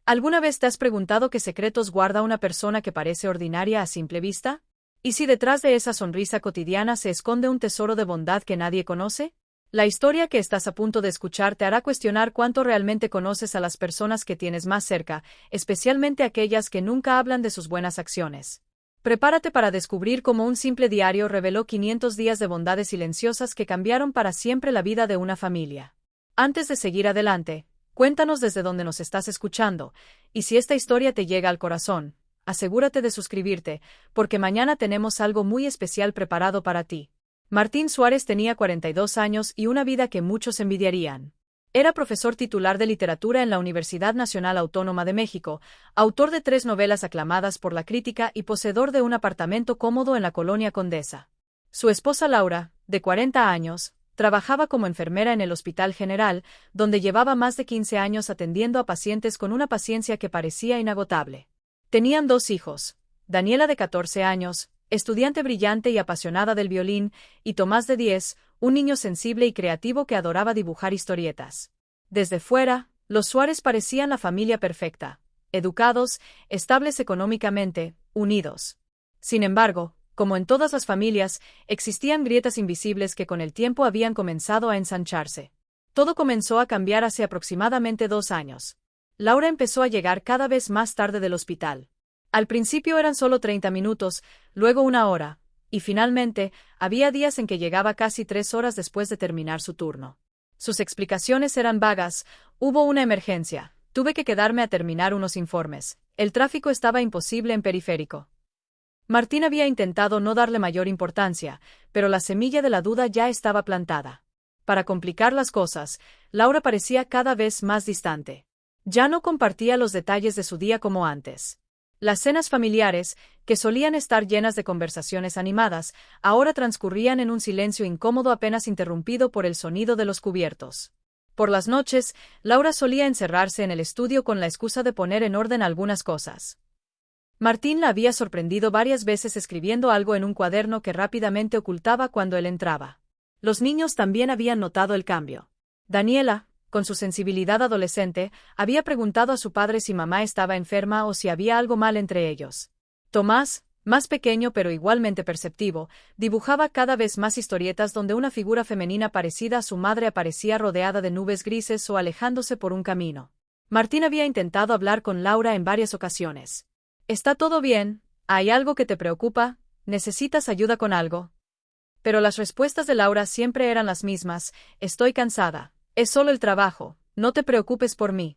¿Alguna vez te has preguntado qué secretos guarda una persona que parece ordinaria a simple vista? ¿Y si detrás de esa sonrisa cotidiana se esconde un tesoro de bondad que nadie conoce? La historia que estás a punto de escuchar te hará cuestionar cuánto realmente conoces a las personas que tienes más cerca, especialmente aquellas que nunca hablan de sus buenas acciones. Prepárate para descubrir cómo un simple diario reveló 500 días de bondades silenciosas que cambiaron para siempre la vida de una familia. Antes de seguir adelante, cuéntanos desde dónde nos estás escuchando, y si esta historia te llega al corazón, asegúrate de suscribirte, porque mañana tenemos algo muy especial preparado para ti. Martín Suárez tenía 42 años y una vida que muchos envidiarían. Era profesor titular de literatura en la Universidad Nacional Autónoma de México, autor de 3 novelas aclamadas por la crítica y poseedor de un apartamento cómodo en la colonia Condesa. Su esposa Laura, de 40 años, trabajaba como enfermera en el Hospital General, donde llevaba más de 15 años atendiendo a pacientes con una paciencia que parecía inagotable. Tenían 2 hijos, Daniela de 14 años, estudiante brillante y apasionada del violín, y Tomás de 10, un niño sensible y creativo que adoraba dibujar historietas. Desde fuera, los Suárez parecían la familia perfecta, educados, estables económicamente, unidos. Sin embargo, como en todas las familias, existían grietas invisibles que con el tiempo habían comenzado a ensancharse. Todo comenzó a cambiar hace aproximadamente 2 años. Laura empezó a llegar cada vez más tarde del hospital. Al principio eran solo 30 minutos, luego 1 hora, y finalmente, había días en que llegaba casi 3 horas después de terminar su turno. Sus explicaciones eran vagas: hubo una emergencia, tuve que quedarme a terminar unos informes, el tráfico estaba imposible en periférico. Martín había intentado no darle mayor importancia, pero la semilla de la duda ya estaba plantada. Para complicar las cosas, Laura parecía cada vez más distante. Ya no compartía los detalles de su día como antes. Las cenas familiares, que solían estar llenas de conversaciones animadas, ahora transcurrían en un silencio incómodo apenas interrumpido por el sonido de los cubiertos. Por las noches, Laura solía encerrarse en el estudio con la excusa de poner en orden algunas cosas. Martín la había sorprendido varias veces escribiendo algo en un cuaderno que rápidamente ocultaba cuando él entraba. Los niños también habían notado el cambio. Daniela, con su sensibilidad adolescente, había preguntado a su padre si mamá estaba enferma o si había algo mal entre ellos. Tomás, más pequeño pero igualmente perceptivo, dibujaba cada vez más historietas donde una figura femenina parecida a su madre aparecía rodeada de nubes grises o alejándose por un camino. Martín había intentado hablar con Laura en varias ocasiones. ¿Está todo bien? ¿Hay algo que te preocupa? ¿Necesitas ayuda con algo? Pero las respuestas de Laura siempre eran las mismas: estoy cansada, es solo el trabajo, no te preocupes por mí.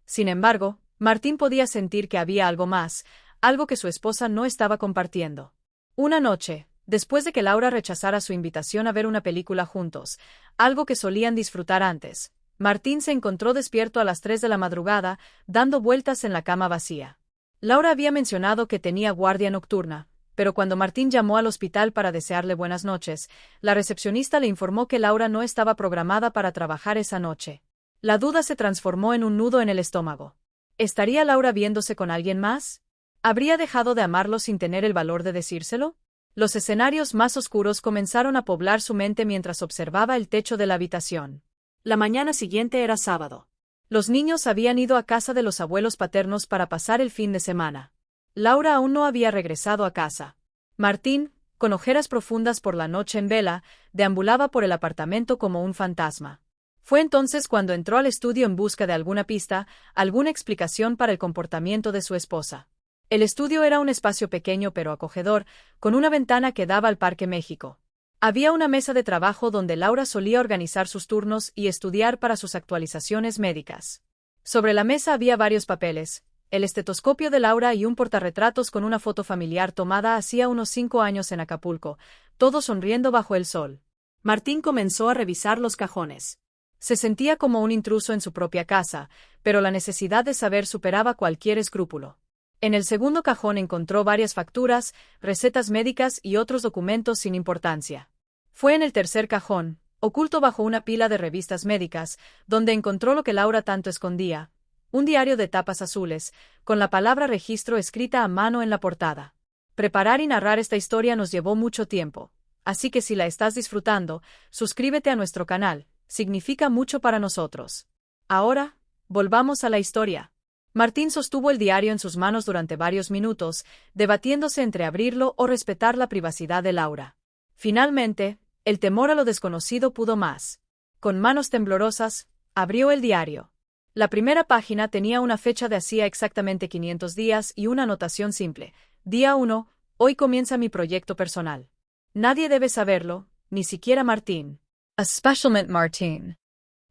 Sin embargo, Martín podía sentir que había algo más, algo que su esposa no estaba compartiendo. Una noche, después de que Laura rechazara su invitación a ver una película juntos, algo que solían disfrutar antes, Martín se encontró despierto a las 3 de la madrugada, dando vueltas en la cama vacía. Laura había mencionado que tenía guardia nocturna, pero cuando Martín llamó al hospital para desearle buenas noches, la recepcionista le informó que Laura no estaba programada para trabajar esa noche. La duda se transformó en un nudo en el estómago. ¿Estaría Laura viéndose con alguien más? ¿Habría dejado de amarlo sin tener el valor de decírselo? Los escenarios más oscuros comenzaron a poblar su mente mientras observaba el techo de la habitación. La mañana siguiente era sábado. Los niños habían ido a casa de los abuelos paternos para pasar el fin de semana. Laura aún no había regresado a casa. Martín, con ojeras profundas por la noche en vela, deambulaba por el apartamento como un fantasma. Fue entonces cuando entró al estudio en busca de alguna pista, alguna explicación para el comportamiento de su esposa. El estudio era un espacio pequeño pero acogedor, con una ventana que daba al Parque México. Había una mesa de trabajo donde Laura solía organizar sus turnos y estudiar para sus actualizaciones médicas. Sobre la mesa había varios papeles, el estetoscopio de Laura y un portarretratos con una foto familiar tomada hacía unos 5 años en Acapulco, todos sonriendo bajo el sol. Martín comenzó a revisar los cajones. Se sentía como un intruso en su propia casa, pero la necesidad de saber superaba cualquier escrúpulo. En el segundo cajón encontró varias facturas, recetas médicas y otros documentos sin importancia. Fue en el tercer cajón, oculto bajo una pila de revistas médicas, donde encontró lo que Laura tanto escondía: un diario de tapas azules, con la palabra registro escrita a mano en la portada. Preparar y narrar esta historia nos llevó mucho tiempo, así que si la estás disfrutando, suscríbete a nuestro canal, significa mucho para nosotros. Ahora, volvamos a la historia. Martín sostuvo el diario en sus manos durante varios minutos, debatiéndose entre abrirlo o respetar la privacidad de Laura. Finalmente, el temor a lo desconocido pudo más. Con manos temblorosas, abrió el diario. La primera página tenía una fecha de hacía exactamente 500 días y una anotación simple. Día 1, hoy comienza mi proyecto personal. Nadie debe saberlo, ni siquiera Martín. Especialmente Martín.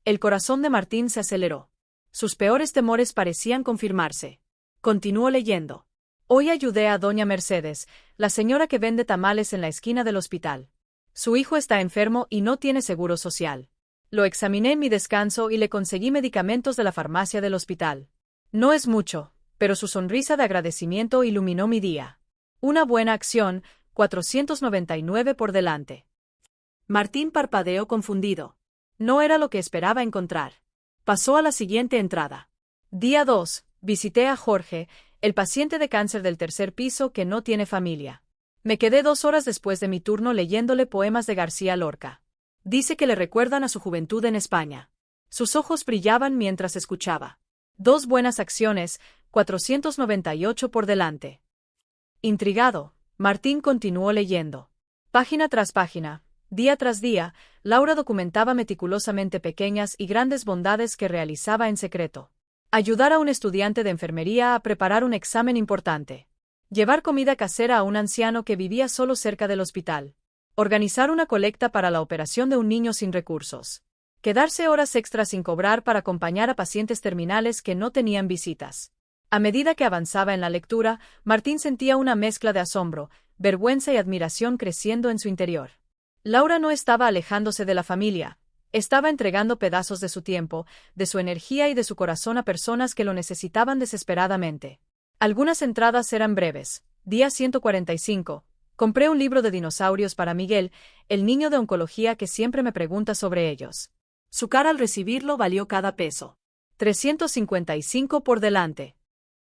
El corazón de Martín se aceleró. Sus peores temores parecían confirmarse. Continuó leyendo. Hoy ayudé a doña Mercedes, la señora que vende tamales en la esquina del hospital. Su hijo está enfermo y no tiene seguro social. Lo examiné en mi descanso y le conseguí medicamentos de la farmacia del hospital. No es mucho, pero su sonrisa de agradecimiento iluminó mi día. Una buena acción, 499 por delante. Martín parpadeó confundido. No era lo que esperaba encontrar. Pasó a la siguiente entrada. Día 2, visité a Jorge, el paciente de cáncer del tercer piso que no tiene familia. Me quedé 2 horas después de mi turno leyéndole poemas de García Lorca. Dice que le recuerdan a su juventud en España. Sus ojos brillaban mientras escuchaba. 2 buenas acciones, 498 por delante. Intrigado, Martín continuó leyendo. Página tras página, día tras día, Laura documentaba meticulosamente pequeñas y grandes bondades que realizaba en secreto. Ayudar a un estudiante de enfermería a preparar un examen importante. Llevar comida casera a un anciano que vivía solo cerca del hospital. Organizar una colecta para la operación de un niño sin recursos. Quedarse horas extras sin cobrar para acompañar a pacientes terminales que no tenían visitas. A medida que avanzaba en la lectura, Martín sentía una mezcla de asombro, vergüenza y admiración creciendo en su interior. Laura no estaba alejándose de la familia, estaba entregando pedazos de su tiempo, de su energía y de su corazón a personas que lo necesitaban desesperadamente. Algunas entradas eran breves. Día 145. Compré un libro de dinosaurios para Miguel, el niño de oncología que siempre me pregunta sobre ellos. Su cara al recibirlo valió cada peso. 355 por delante.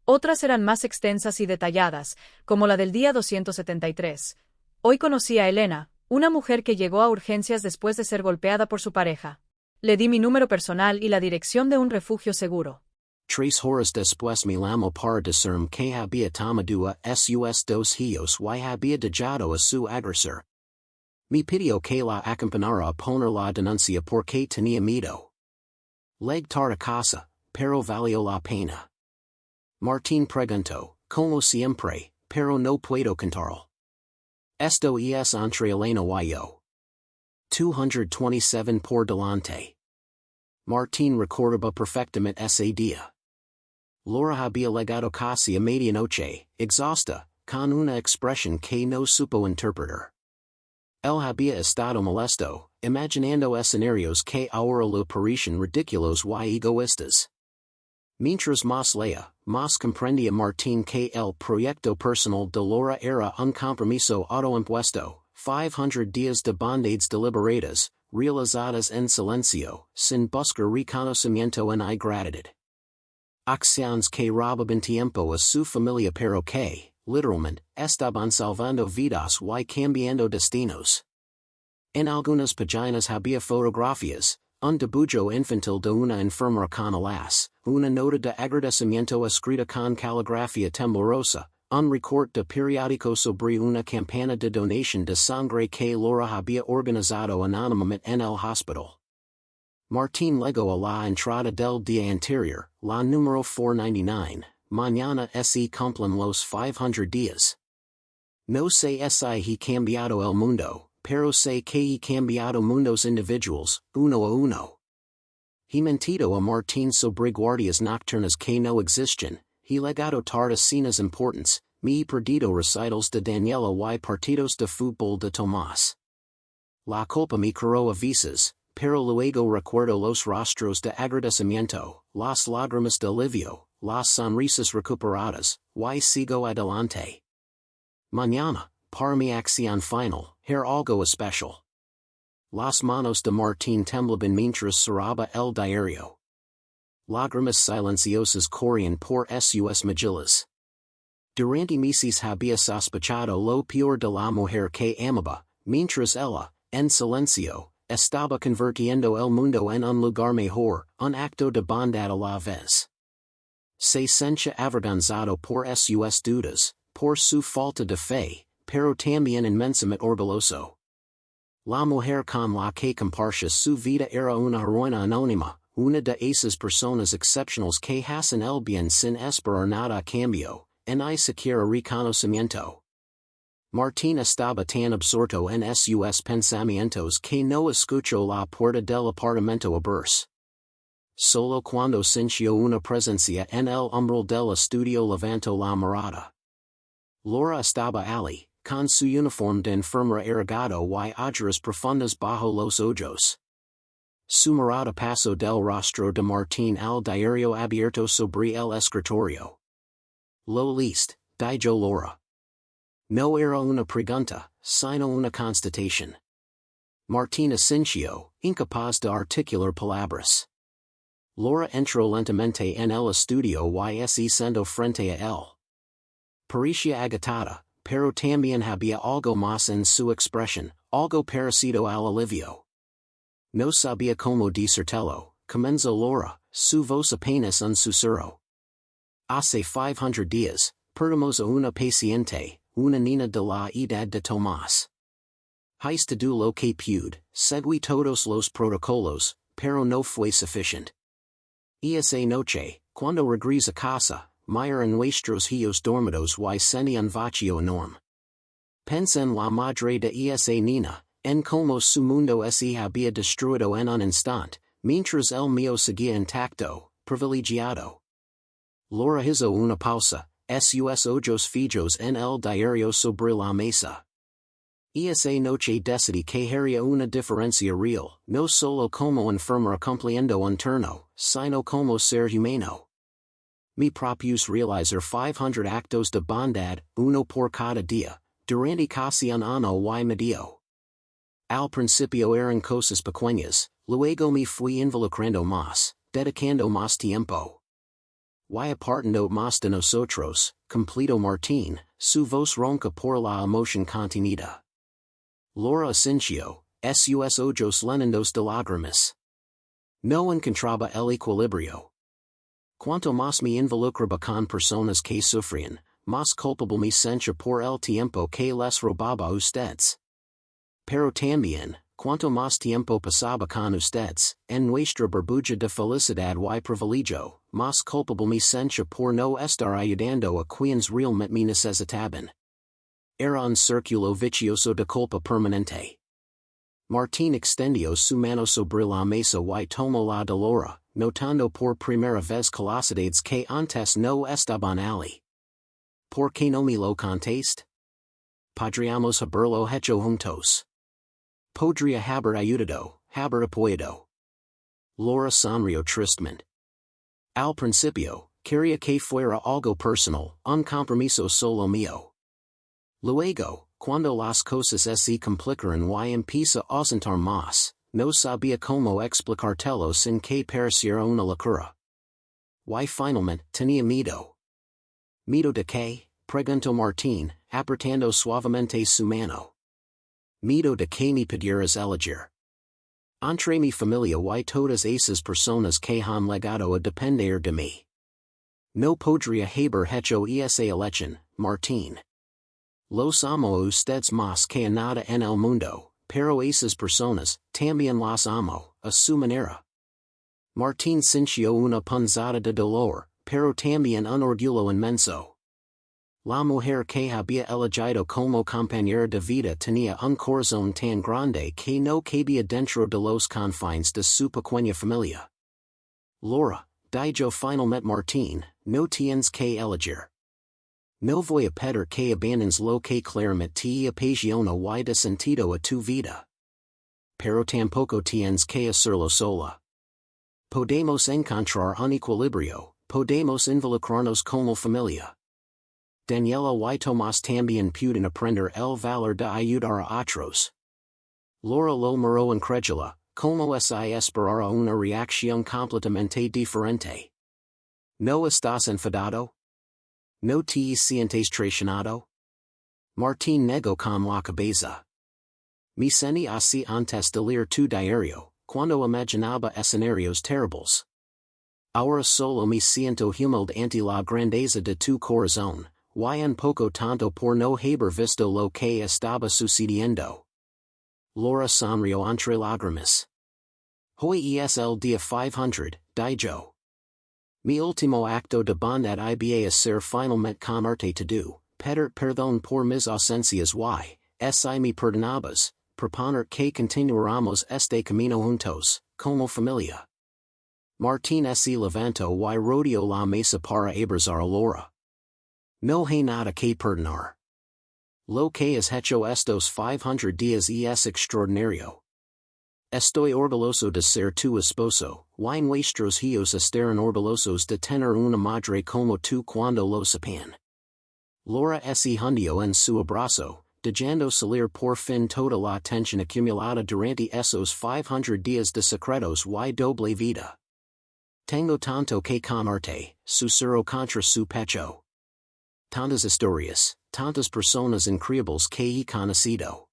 Otras eran más extensas y detalladas, como la del día 273. Hoy conocí a Elena, una mujer que llegó a urgencias después de ser golpeada por su pareja. Le di mi número personal y la dirección de un refugio seguro. Tres horas después me llamó para decirme que había tomado sus dos hijos y había dejado a su agresor. Me pidió que la acompañara a poner la denuncia porque tenía miedo. Llegué tarde a casa, pero valió la pena. Martín preguntó, como siempre, pero no puedo contarlo. Esto es entre Elena y yo. 227 por delante. Martín recordaba perfectamente ese día. Laura había llegado casi a medianoche, exhausta, con una expresión que no supo interpretar. Él había estado molesto, imaginando escenarios que ahora le parecían ridículos y egoístas. Mientras más leía, más comprendía Martín que el proyecto personal de Laura era un compromiso autoimpuesto, 500 días de bondades deliberadas, realizadas en silencio, sin buscar reconocimiento en gratitud. Acciones que robaban tiempo a su familia pero que, literalmente, estaban salvando vidas y cambiando destinos. En algunas páginas había fotografías, un dibujo infantil de una enfermera con alas, una nota de agradecimiento escrita con caligrafía temblorosa, un recorte de periódico sobre una campaña de donación de sangre que Laura había organizado anónimamente en el hospital. Martín llegó a la entrada del día anterior, la número 499, mañana se cumplen los 500 días. No sé si he cambiado el mundo, pero sé que he cambiado mundos individuals, uno a uno. He mentido a Martín sobre guardias nocturnas que no existen, he legado tarde cenas importantes, me he perdido recitals de Daniela y partidos de fútbol de Tomás. La culpa me creó a veces, pero luego recuerdo los rostros de agradecimiento, las lágrimas de alivio, las sonrisas recuperadas, y sigo adelante. Mañana, para mi acción final, hará algo especial. Las manos de Martín temblaban mientras cerraba el diario. Lágrimas silenciosas corrían por sus mejillas. Durante meses había sospechado lo peor de la mujer que amaba, mientras ella, en silencio, estaba convirtiendo el mundo en un lugar mejor, un acto de bondad a la vez. Se sentia avergonzado por sus dudas, por su falta de fe, pero también inmensamente orgulloso. La mujer con la que compartía su vida era una heroína anónima, una de esas personas excepcionales que hacen el bien sin esperar nada a cambio, ni siquiera reconocimiento. Martín estaba tan absorto en sus pensamientos que no escuchó la puerta del apartamento abrirse. Solo cuando sintió una presencia en el umbral del estudio levantó la mirada. Laura estaba allí, con su uniforme de enfermera erigado y ojeras profundas bajo los ojos. Su mirada pasó del rostro de Martín al diario abierto sobre el escritorio. Lo leíste, dijo Laura. No era una pregunta, sino una constatación. Martín asintió, incapaz de articular palabras. Laura entró lentamente en el estudio y se sentó frente a él. Parecía agitada, pero también había algo más en su expresión, algo parecido al alivio. No sabía cómo decírtelo, comenzó Laura, su voz apenas un susurro. Hace 500 días, perdimos a una paciente, una niña de la edad de Tomás. Hice todo lo que pude, seguí todos los protocolos, pero no fue suficiente. Esa noche, cuando regresé a casa, mira en nuestros hijos dormidos y sentí un vacío enorme. Pensé en la madre de esa niña, en cómo su mundo se había destruido en un instante, mientras el mío seguía intacto, privilegiado. Laura hizo una pausa, sus ojos fijos en el diario sobre la mesa. Esa noche decidí que haría una diferencia real, no solo como enfermera cumpliendo un turno, sino como ser humano. Me propuse realizar 500 actos de bondad, uno por cada día, durante casi un año y medio. Al principio eran cosas pequeñas, luego me fui involucrando más, dedicando más tiempo. Y apartando más de nosotros, completo Martín, su voz ronca por la emoción contenida. Laura asintió, sus ojos llenos de lágrimas. No encontraba el equilibrio. Cuanto más me involucraba con personas que sufrían, más culpable me sentía por el tiempo que les robaba a ustedes. Pero también, cuanto más tiempo pasaba con ustedes, en nuestra burbuja de felicidad y privilegio, más culpable me sentía por no estar ayudando a quienes realmente me necesitaban. Era un círculo vicioso de culpa permanente. Martín extendió su mano sobre la mesa y tomó la de Laura, notando por primera vez colosidades que antes no estaban allí. ¿Por qué no me lo contaste? Podríamos haberlo hecho juntos. Podría haber ayudado, haber apoyado. Laura sonrió tristemente. Al principio, quería que fuera algo personal, un compromiso solo mío. Luego, cuando las cosas se complicaron y empieza a sentar más, no sabía cómo explicártelo sin que pareciera una locura. Y finalmente, tenía miedo. ¿Miedo de qué? Preguntó Martín, apretando suavemente su mano. Miedo de que me pidieras elegir. Entre mi familia y todas esas personas que han llegado a depender de mí. No podría haber hecho esa elección, Martín. Los amo a ustedes más que a nada en el mundo, pero esas personas, también las amo, a su manera. Martín sintió una punzada de dolor, pero también un orgullo inmenso. La mujer que había elegido como compañera de vida tenía un corazón tan grande que no cabía dentro de los confines de su pequeña familia. Laura, dijo finalmente Martín, no tienes que elegir. No voy a pedir que abandones lo que claramente te apasiona y da sentido a tu vida. Pero tampoco tienes que hacerlo sola. Podemos encontrar un equilibrio, podemos involucrarnos como familia. Daniela y Tomás también pueden aprender el valor de ayudar a otros. Laura lo miró incrédula, como si esperara una reacción completamente diferente. ¿No estás enfadado? ¿No te sientes traicionado? Martín negó con la cabeza. Me sentí así antes de leer tu diario, cuando imaginaba escenarios terribles. Ahora solo me siento humilde ante la grandeza de tu corazón, y un poco tanto por no haber visto lo que estaba sucediendo. Laura sonrió entre lágrimas. Hoy es el día 500, dijo. Mi último acto de bondad iba a ser finalmente comerte todo, pedir perdón por mis ausencias y, si me perdonabas, proponer que continuáramos este camino juntos, como familia. Martín se levantó y rodeó la mesa para abrazar a Laura. No hay nada que perdonar. Lo que has hecho estos 500 días es extraordinario. Estoy orgulloso de ser tu esposo, y nuestros hijos estarán orgullosos de tener una madre como tú cuando lo sepan. Laura se hundió en su abrazo, dejando salir por fin toda la tensión acumulada durante esos 500 días de secretos y doble vida. Tengo tanto que contarte, susurró contra su pecho. Tantas historias, tantas personas increíbles que he conocido.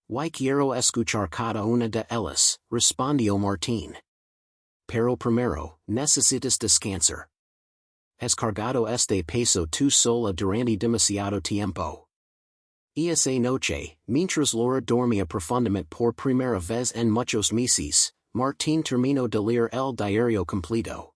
Y quiero escuchar cada una de ellas, respondió Martín. Pero primero, necesitas descansar. Has cargado este peso tú sola durante demasiado tiempo. Esa noche, mientras Laura dormía profundamente por primera vez en muchos meses, Martín terminó de leer el diario completo.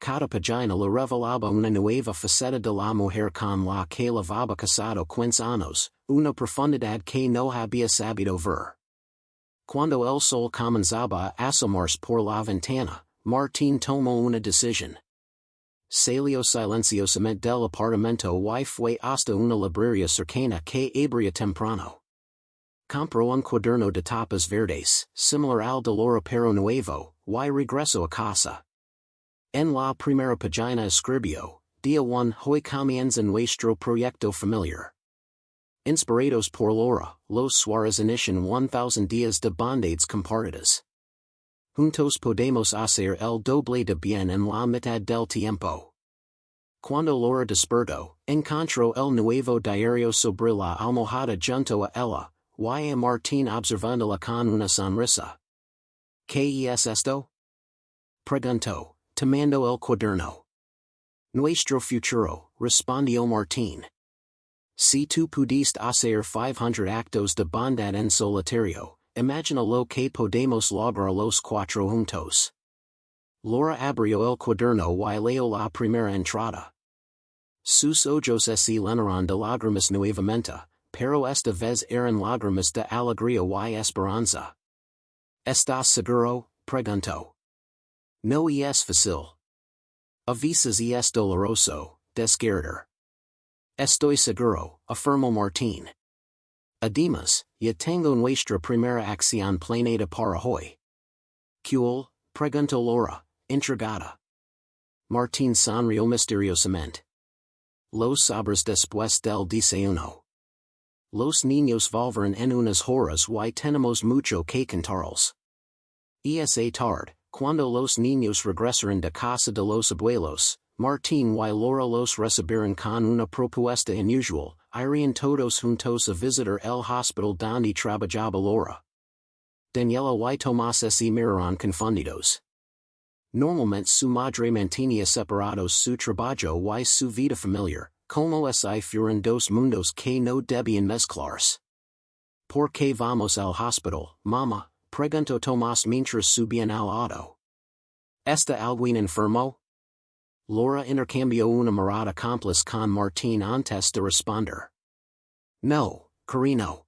Cada página le revelaba una nueva faceta de la mujer con la que llevaba casado 15 años, una profundidad que no había sabido ver. Cuando el sol comenzaba a asomarse por la ventana, Martín tomó una decisión. Salió silenciosamente del apartamento y fue hasta una librería cercana que abría temprano. Compró un cuaderno de tapas verdes, similar al de Laura pero nuevo, y regresó a casa. En la primera página escribió, Día 1 hoy comienza nuestro proyecto familiar. Inspirados por Laura, los Suárez inician 1000 días de bondades compartidas. Juntos podemos hacer el doble de bien en la mitad del tiempo. Cuando Laura despertó, encontró el nuevo diario sobre la almohada junto a ella, y a Martín observándola con una sonrisa. ¿Qué es esto? Preguntó, tomando el cuaderno. Nuestro futuro, respondió Martín. Si tú pudiste hacer 500 actos de bondad en solitario, imagina lo que podemos lograr los cuatro juntos. Laura abrió el cuaderno y leyó la primera entrada. Sus ojos se llenaron de lágrimas nuevamente, pero esta vez eran lágrimas de alegría y esperanza. ¿Estás seguro? Preguntó. No es fácil. A veces es doloroso, descartar. Estoy seguro, afirmó Martín. Además, ya tengo nuestra primera acción planeada para hoy. ¿Cuál? Preguntó Laura, intrigada. Martín sonrió misteriosamente. Los sabres después del desayuno. Los niños volverán en unas horas y tenemos mucho que contarles. Esa tarde, cuando los niños regresarán de casa de los abuelos, Martín y Laura los recibirán con una propuesta inusual, irían todos juntos a visitar el hospital donde trabajaba Laura. Daniela y Tomás se miraron confundidos. Normalmente su madre mantenía separados su trabajo y su vida familiar, como si fueran dos mundos que no debían mezclarse. ¿Por qué vamos al hospital, mamá? Preguntó Tomás mientras subían al auto. ¿Está alguien enfermo? Laura intercambió una mirada cómplice con Martín antes de responder. No, cariño.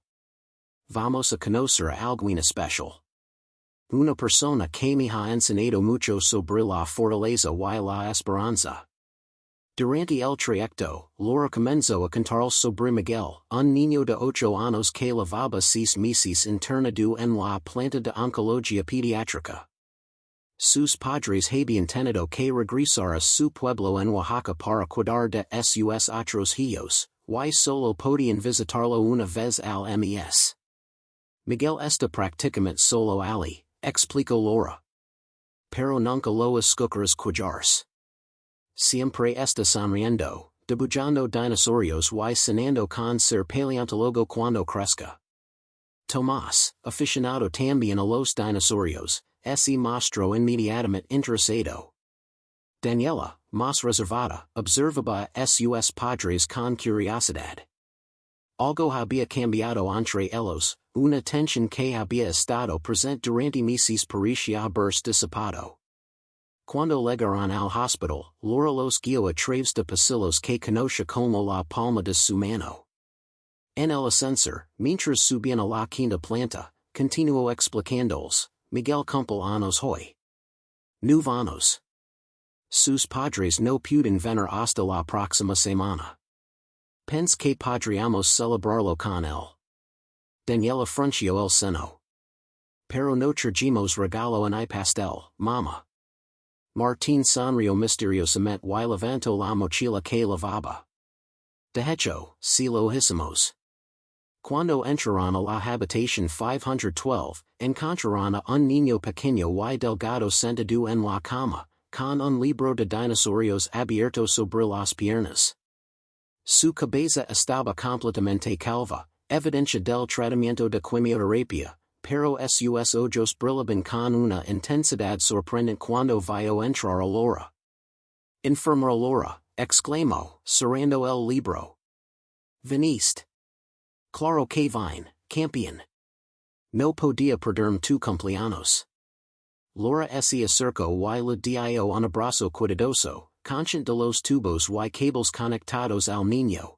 Vamos a conocer a alguien especial. Una persona que me ha enseñado mucho sobre la fortaleza y la esperanza. Durante el trayecto, Laura comenzó a contar sobre Miguel, un niño de 8 años que llevaba 6 meses internado en la planta de oncología pediátrica. Sus padres habían tenido que regresar a su pueblo en Oaxaca para cuidar de sus otros hijos, y solo podían visitarlo una vez al mes. Miguel está prácticamente solo allí, explicó Laura. Pero nunca lo escucharás cuidarse. Siempre está sonriendo, dibujando dinosaurios y cenando con ser paleontólogo cuando crezca. Tomás, aficionado también a los dinosaurios, se mostró inmediatamente interesado. Daniela, más reservada, observaba sus padres con curiosidad. Algo había cambiado entre ellos, una tensión que había estado presente durante meses parecía haberse disipado. Cuando llegaron al hospital, Laura los guió a través de pasillos que conoce como la palma de su mano. En el ascensor, mientras subían a la quinta planta, continuó explicándoles, Miguel cumple años hoy. No vamos. Sus padres no pueden venir hasta la próxima semana. Pense que podríamos celebrarlo con él. Daniela frunció el seno. Pero no trajimos regalo en el pastel, mamá. Martín sonrió misteriosamente y levantó la mochila que llevaba. De hecho, si lo hicimos. Cuando entraron a la habitación 512, encontraron a un niño pequeño y delgado sentado en la cama, con un libro de dinosaurios abierto sobre las piernas. Su cabeza estaba completamente calva, evidencia del tratamiento de quimioterapia, pero sus ojos brillaban con una intensidad sorprendente cuando vio entrar a Laura. Enfermera Laura, exclamó, cerrando el libro. Viniste. Claro que vine, campeón. No podía perderme tu cumpleaños. Laura se acercó y le dio un abrazo cuidadoso, consciente de los tubos y cables conectados al niño.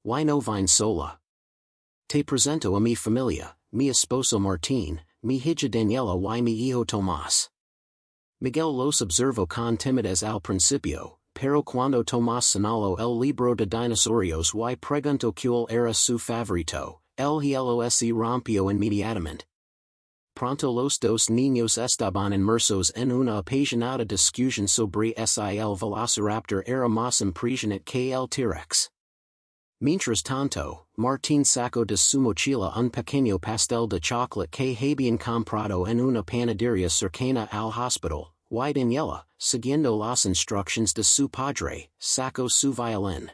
Y no vine sola. Te presento a mi familia, mi esposo Martín, mi hija Daniela y mi hijo Tomás. Miguel los observó con timidez al principio, pero cuando Tomás señaló el libro de dinosaurios y preguntó cuál era su favorito, el hielo se rompió inmediatamente. Pronto los dos niños estaban inmersos en una apasionada discusión sobre si el velociraptor era más impresionante que el T-Rex. Mientras tanto, Martín sacó de su mochila un pequeño pastel de chocolate que habían comprado en una panadería cercana al hospital, y Daniela, siguiendo las instrucciones de su padre, sacó su violín.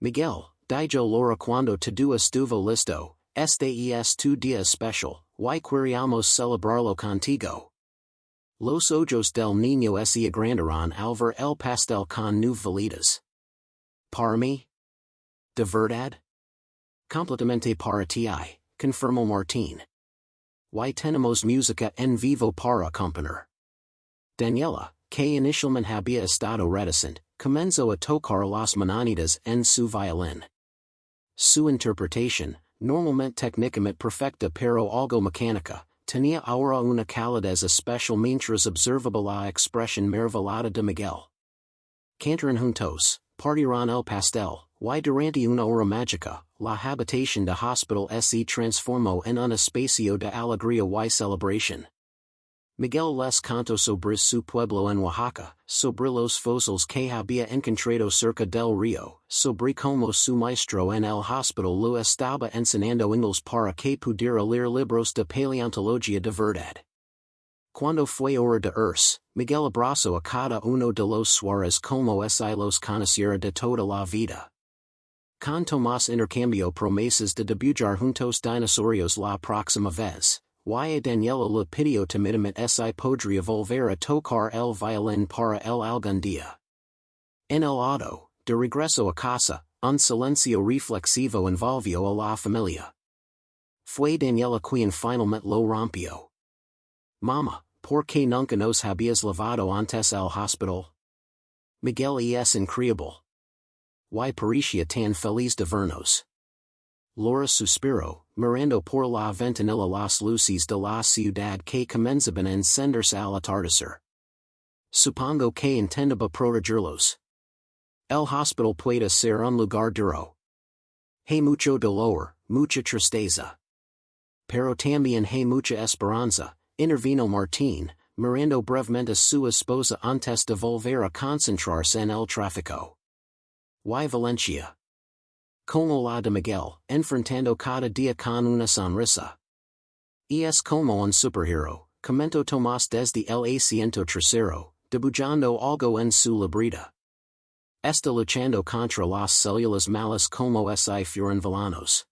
Miguel, dijo Laura cuando todo estuvo listo, este es tu día especial, y queríamos celebrarlo contigo. Los ojos del niño se agrandaron al ver el pastel con nubelitas. ¿Para mí? ¿De verdad? Completamente para ti, confirmó Martín. Y tenemos música en vivo para acompañar. Daniela, que inicialmente había estado reticente, comenzó a tocar las mañanitas en su violín. Su interpretación, normalmente técnicamente perfecta pero algo mecánica, tenía ahora una calidez especial mientras observaba la expresión maravillada de Miguel. Cantaron juntos, partieron el pastel, y durante una hora mágica, la habitación de hospital se transformó en un espacio de alegría y celebración. Miguel les contó sobre su pueblo en Oaxaca, sobre los fósiles que había encontrado cerca del río, sobre cómo su maestro en el hospital lo estaba enseñando inglés para que pudiera leer libros de paleontología de verdad. Cuando fue hora de irse, Miguel abrazó a cada uno de los Suárez como si los conociera de toda la vida. Con Tomás intercambió promesas de debutar juntos dinosaurios la próxima vez. Y a Daniela le pidió timidamente si podría volver a tocar el violín para él algún día. En el auto, de regreso a casa, un silencio reflexivo envolvió a la familia. Fue Daniela quien finalmente lo rompió. Mamá, ¿por qué nunca nos habías llevado antes al hospital? Miguel es increíble. Y parecía tan feliz de vernos. Laura suspiró, mirando por la ventanilla las luces de la ciudad que comenzaban a encenderse al atardecer. Supongo que intentaba protegerlos. El hospital puede ser un lugar duro. Hay mucho dolor, mucha tristeza. Pero también hay mucha esperanza, intervino Martín, mirando brevemente a su esposa antes de volver a concentrarse en el tráfico. Y Valencia. Como la de Miguel, enfrentando cada día con una sonrisa. Es como un superhéroe, comentó Tomás desde el asiento trasero, dibujando algo en su libreta. Está luchando contra las células malas como si fueran villanos.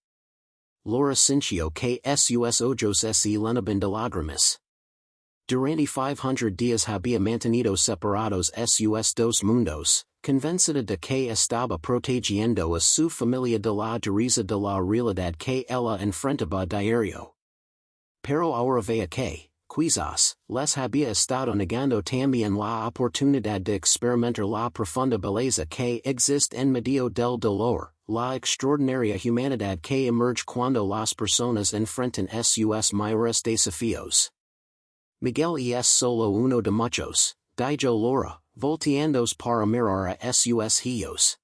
Laura sintió que sus ojos se llenaban de lágrimas. Durante 500 días había mantenido separados sus dos mundos, convencida de que estaba protegiendo a su familia de la dureza de la realidad que ella enfrentaba diario. Pero ahora vea que, quizás, les había estado negando también la oportunidad de experimentar la profunda belleza que existe en medio del dolor, la extraordinaria humanidad que emerge cuando las personas enfrentan sus mayores desafíos. Miguel es solo uno de muchos, dijo Laura, volteándose para mirar a sus hijos.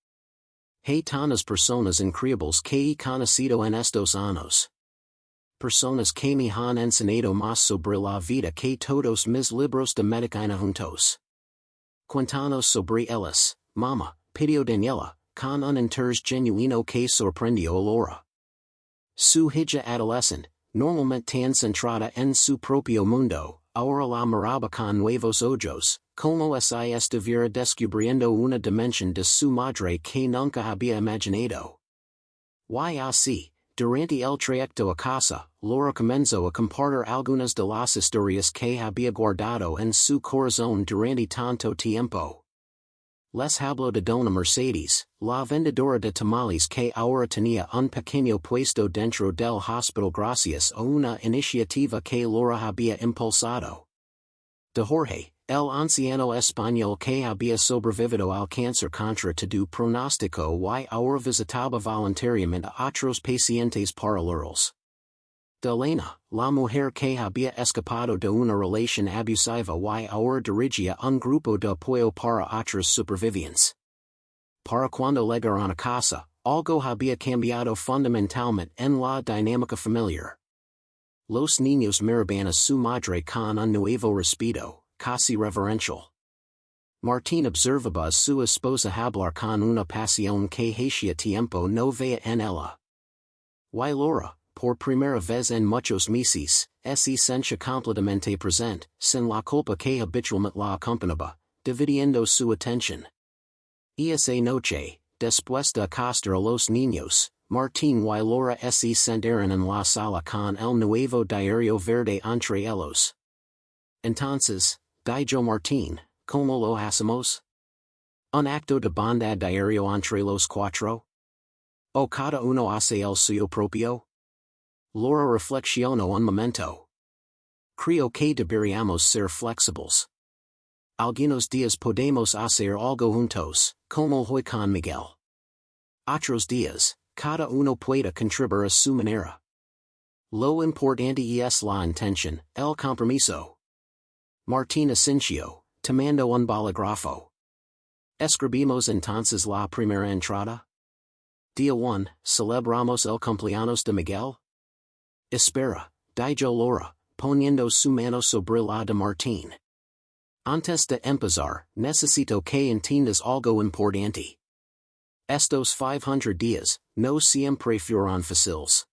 Hay tantas personas increíbles que he conocido en estos años. Personas que me han enseñado más sobre la vida que todos mis libros de medicina juntos. Cuéntanos sobre ellas, mamá, pidió Daniela, con un interés genuino que sorprendió a Laura. Su hija adolescente, normalmente tan centrada en su propio mundo, ahora la miraba con nuevos ojos, como si estuviera descubriendo una dimensión de su madre que nunca había imaginado. Y así, durante el trayecto a casa, Laura comenzó a compartir algunas de las historias que había guardado en su corazón durante tanto tiempo. Les habló de Dona Mercedes, la vendedora de tamales que ahora tenía un pequeño puesto dentro del hospital gracias a una iniciativa que Laura había impulsado. De Jorge, el anciano español que había sobrevivido al cáncer contra todo pronóstico y ahora visitaba voluntariamente a otros pacientes paralelos. De Elena, la mujer que había escapado de una relación abusiva y ahora dirigía un grupo de apoyo para otros supervivientes. Para cuando llegaron a casa, algo había cambiado fundamentalmente en la dinámica familiar. Los niños miraban a su madre con un nuevo respeto, casi reverencial. Martín observaba a su esposa hablar con una pasión que hacía tiempo no veía en ella. Y Laura, por primera vez en muchos meses, se sentía completamente presente, sin la culpa que habitualmente la acompañaba, dividiendo su atención. Y esa noche, después de acostar a los niños, Martín y Laura se sentaron en la sala con el nuevo diario verde entre ellos. Entonces, dijo Martín, ¿cómo lo hacemos? ¿Un acto de bondad diario entre los cuatro? ¿O cada uno hace el suyo propio? Laura reflexionó un momento. Creo que deberíamos ser flexibles. Algunos días podemos hacer algo juntos, como hoy con Miguel. Otros días, cada uno puede contribuir a su manera. Lo importante es la intención, el compromiso. Martín asintió, tomando un bolígrafo. Escribimos entonces la primera entrada. Día 1, celebramos el cumpleaños de Miguel. Espera, dijo Laura, poniendo su mano sobre la de Martín. Antes de empezar, necesito que entiendas algo importante. Estos 500 días, no siempre fueron fáciles.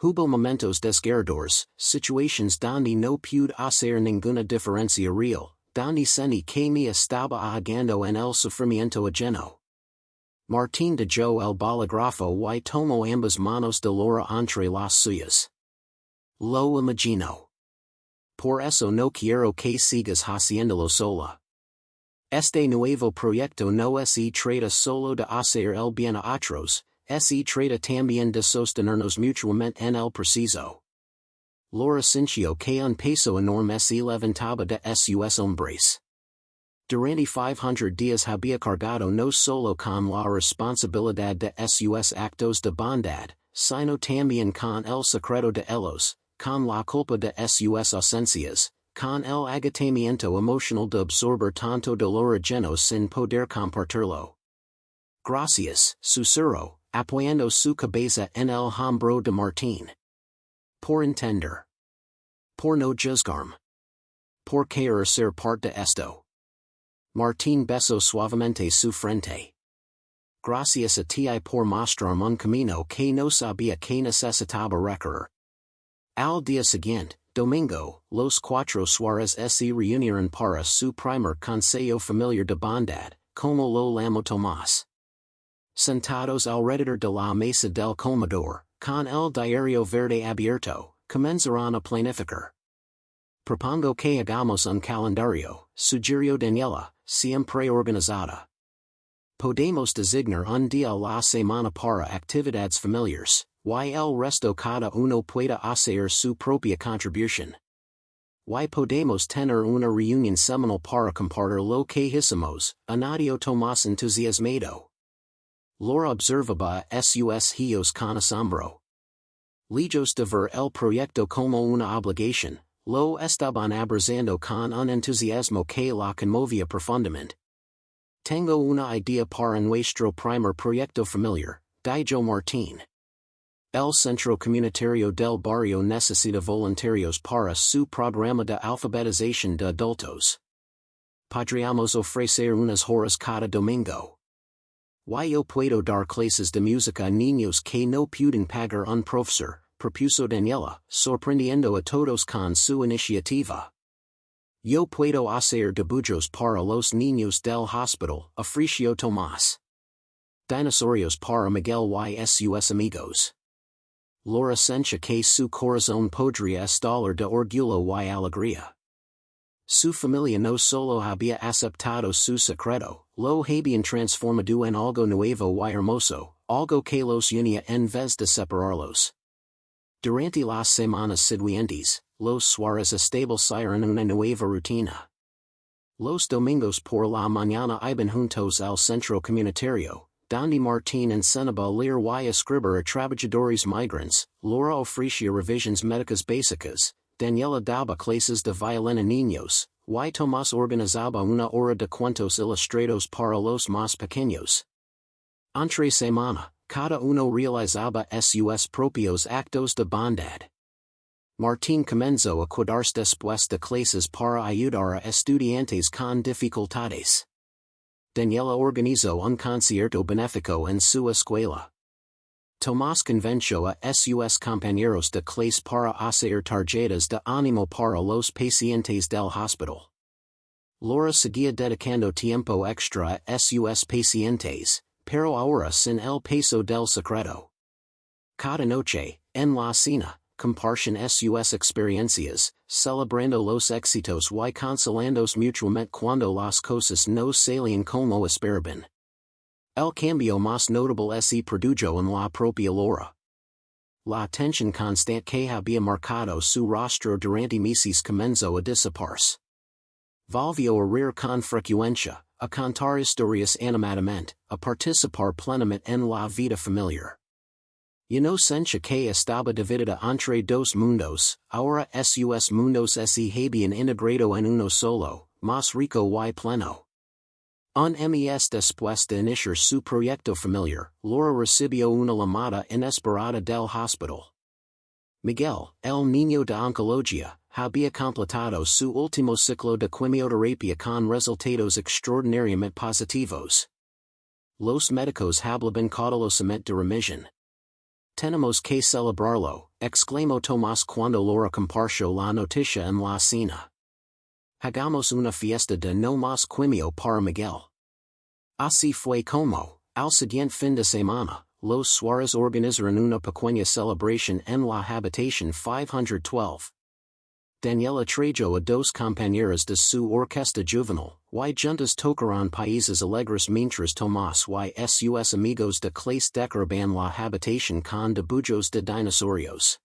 Hubo momentos desgarradores, situaciones donde no pude hacer ninguna diferencia real, donde sentí que me estaba ahogando en el sufrimiento ajeno. Martín dejó el bolígrafo y tomó ambas manos de Laura entre las suyas. Lo imagino. Por eso no quiero que sigas haciéndolo sola. Este nuevo proyecto no se trata solo de hacer el bien a otros, se trata también de sostenernos mutuamente en el preciso. Laura sintió que un peso enorme se levantaba de sus hombres. Durante 500 días había cargado no solo con la responsabilidad de sus actos de bondad, sino también con el secreto de ellos, con la culpa de sus ausencias, con el agotamiento emocional de absorber tanto dolor ajeno sin poder compartirlo. Gracias, susurró, apoyando su cabeza en el hombro de Martín. Por entender. Por no juzgarme. Por querer ser parte de esto. Martín besó suavemente su frente. Gracias a ti por mostrarme un camino que no sabía que necesitaba recorrer. Al día siguiente, domingo, los cuatro Suárez se reunieron para su primer consejo familiar de bondad, como lo llamó Tomás. Sentados alrededor de la mesa del comedor, con el diario verde abierto, comenzaron a planificar. Propongo que hagamos un calendario, sugirió Daniela, siempre organizada. Podemos designar un día a la semana para actividades familiares, y el resto cada uno pueda hacer su propia contribución. Y podemos tener una reunión semanal para compartir lo que hicimos, añadió Tomás entusiasmado. Laura observaba a sus hijos con asombro. Lejos de ver el proyecto como una obligación, lo estaban abrazando con un entusiasmo que la conmovía profundamente. Tengo una idea para nuestro primer proyecto familiar, dijo Martín. El centro comunitario del barrio necesita voluntarios para su programa de alfabetización de adultos. Podríamos ofrecer unas horas cada domingo. Yo puedo dar clases de música a niños que no pueden pagar un profesor, propuso Daniela, sorprendiendo a todos con su iniciativa. Yo puedo hacer dibujos para los niños del hospital, ofreció Tomás. Dinosaurios para Miguel y sus amigos. Laura sentía que su corazón podría estallar de orgullo y alegría. Su familia no solo había aceptado su secreto, lo habían transformado en algo nuevo y hermoso, algo que los unía en vez de separarlos. Durante las semanas siguientes, los Suárez establecieron una nueva rutina. Los domingos por la mañana iban juntos al centro comunitario, donde Martín enseñaba a leer y escribir a trabajadores migrantes, Laura ofrecía revisiones médicas básicas, Daniela daba clases de violín a niños, y Tomás organizaba una hora de cuentos ilustrados para los más pequeños. Entre semana, cada uno realizaba sus propios actos de bondad. Martín comenzó a cuidarse después de clases para ayudar a estudiantes con dificultades. Daniela organizó un concierto benéfico en su escuela. Tomás convenció a sus compañeros de clase para hacer tarjetas de ánimo para los pacientes del hospital. Laura seguía dedicando tiempo extra a sus pacientes, pero ahora sin el peso del secreto. Cada noche, en la cena, compartían sus experiencias, celebrando los éxitos y consolándose mutuamente cuando las cosas no salían como esperaban. El cambio más notable se produjo en la propia Laura. La tensión constante que había marcado su rostro durante meses comenzó a dissiparse. Volvió a reír con frecuencia, a contar historias animadamente, a participar plenamente en la vida familiar. Inocencia que estaba dividida entre dos mundos, ahora sus mundos se habían integrado en uno solo, más rico y pleno. Un mes después de iniciar su proyecto familiar, Laura recibió una llamada inesperada del hospital. Miguel, el niño de oncología, había completado su último ciclo de quimioterapia con resultados extraordinariamente positivos. Los médicos hablaban cautelosamente de remisión. Tenemos que celebrarlo, exclamó Tomás cuando Laura compartió la noticia en la cena. Hagamos una fiesta de no más quimio para Miguel. Así fue como, al siguiente fin de semana, los Suárez organizaron una pequeña celebración en la habitación 512. Daniela trajo a dos compañeras de su orquesta juvenil, y juntas tocaron países alegres mientras Tomás y sus amigos de clase decoraban la habitación con dibujos de dinosaurios.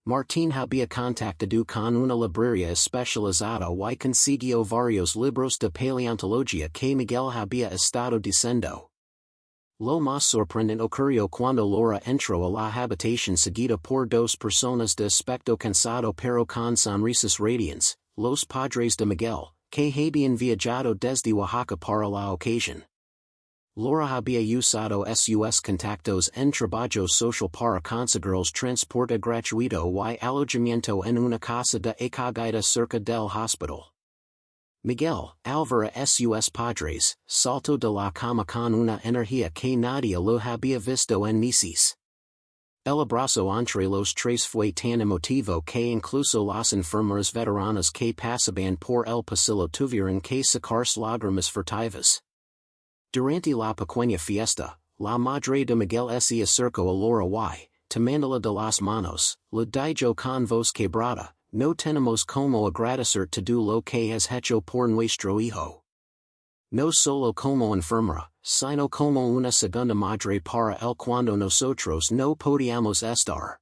Martín había contactado con una librería especializada y consiguió varios libros de paleontología que Miguel había estado diciendo. Lo más sorprendente ocurrió cuando Laura entró a la habitación seguida por dos personas de aspecto cansado pero con sonrisas radiantes, los padres de Miguel, que habían viajado desde Oaxaca para la ocasión. Laura había usado sus contactos en trabajo social para conseguirles transporte gratuito y alojamiento en una casa de acogida cerca del hospital. Miguel, al ver a sus padres, saltó de la cama con una energía que nadie lo había visto en meses. El abrazo entre los tres fue tan emotivo que incluso las enfermeras veteranas que pasaban por el pasillo tuvieron que sacarse lágrimas furtivas. Durante la pequeña fiesta, la madre de Miguel se acercó a Laura y, tomándola de las manos, le dijo con voz quebrada, No tenemos como agradecer todo lo que has hecho por nuestro hijo. No solo como enfermera, sino como una segunda madre para él cuando nosotros no podíamos estar.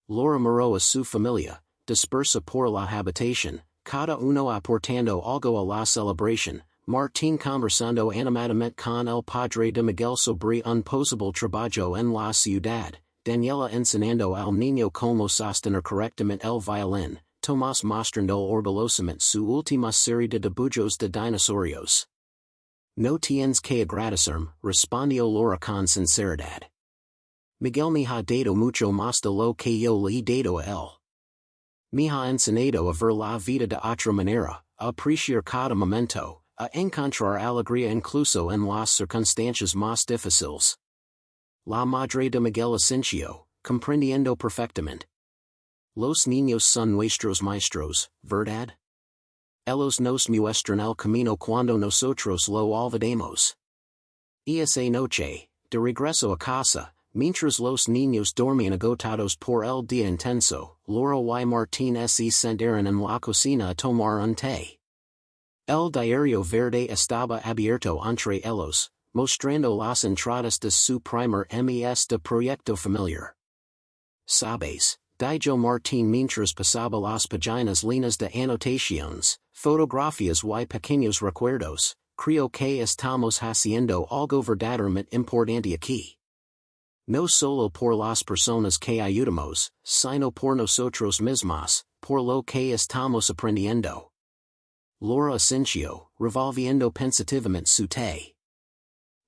Laura miró a su familia, dispersa por la habitación, cada uno aportando algo a la celebración, Martín conversando animadamente con el padre de Miguel sobre un posible trabajo en la ciudad, Daniela enseñando al niño como sostener correctamente el violín, Tomás mostrando orgullosamente su última serie de dibujos de dinosaurios. No tienes que agradecerme, respondió Laura con sinceridad. Miguel me ha dado mucho más de lo que yo le he dado a él. Me ha enseñado a ver la vida de otra manera, a apreciar cada momento, a encontrar alegría incluso en las circunstancias más difíciles. La madre de Miguel asintió, comprendiendo perfectamente. Los niños son nuestros maestros, ¿verdad? Ellos nos muestran el camino cuando nosotros lo olvidamos. Esa noche, de regreso a casa, mientras los niños dormían agotados por el día intenso, Laura y Martín se sentaron en la cocina a tomar un té. El diario verde estaba abierto entre ellos, mostrando las entradas de su primer mes de proyecto familiar. Sabes, dijo Martín mientras pasaba las páginas llenas de anotaciones, fotografías y pequeños recuerdos, creo que estamos haciendo algo verdaderamente importante aquí. No solo por las personas que ayudamos, sino por nosotros mismos, por lo que estamos aprendiendo. Laura asintió, revolviendo pensativamente su té.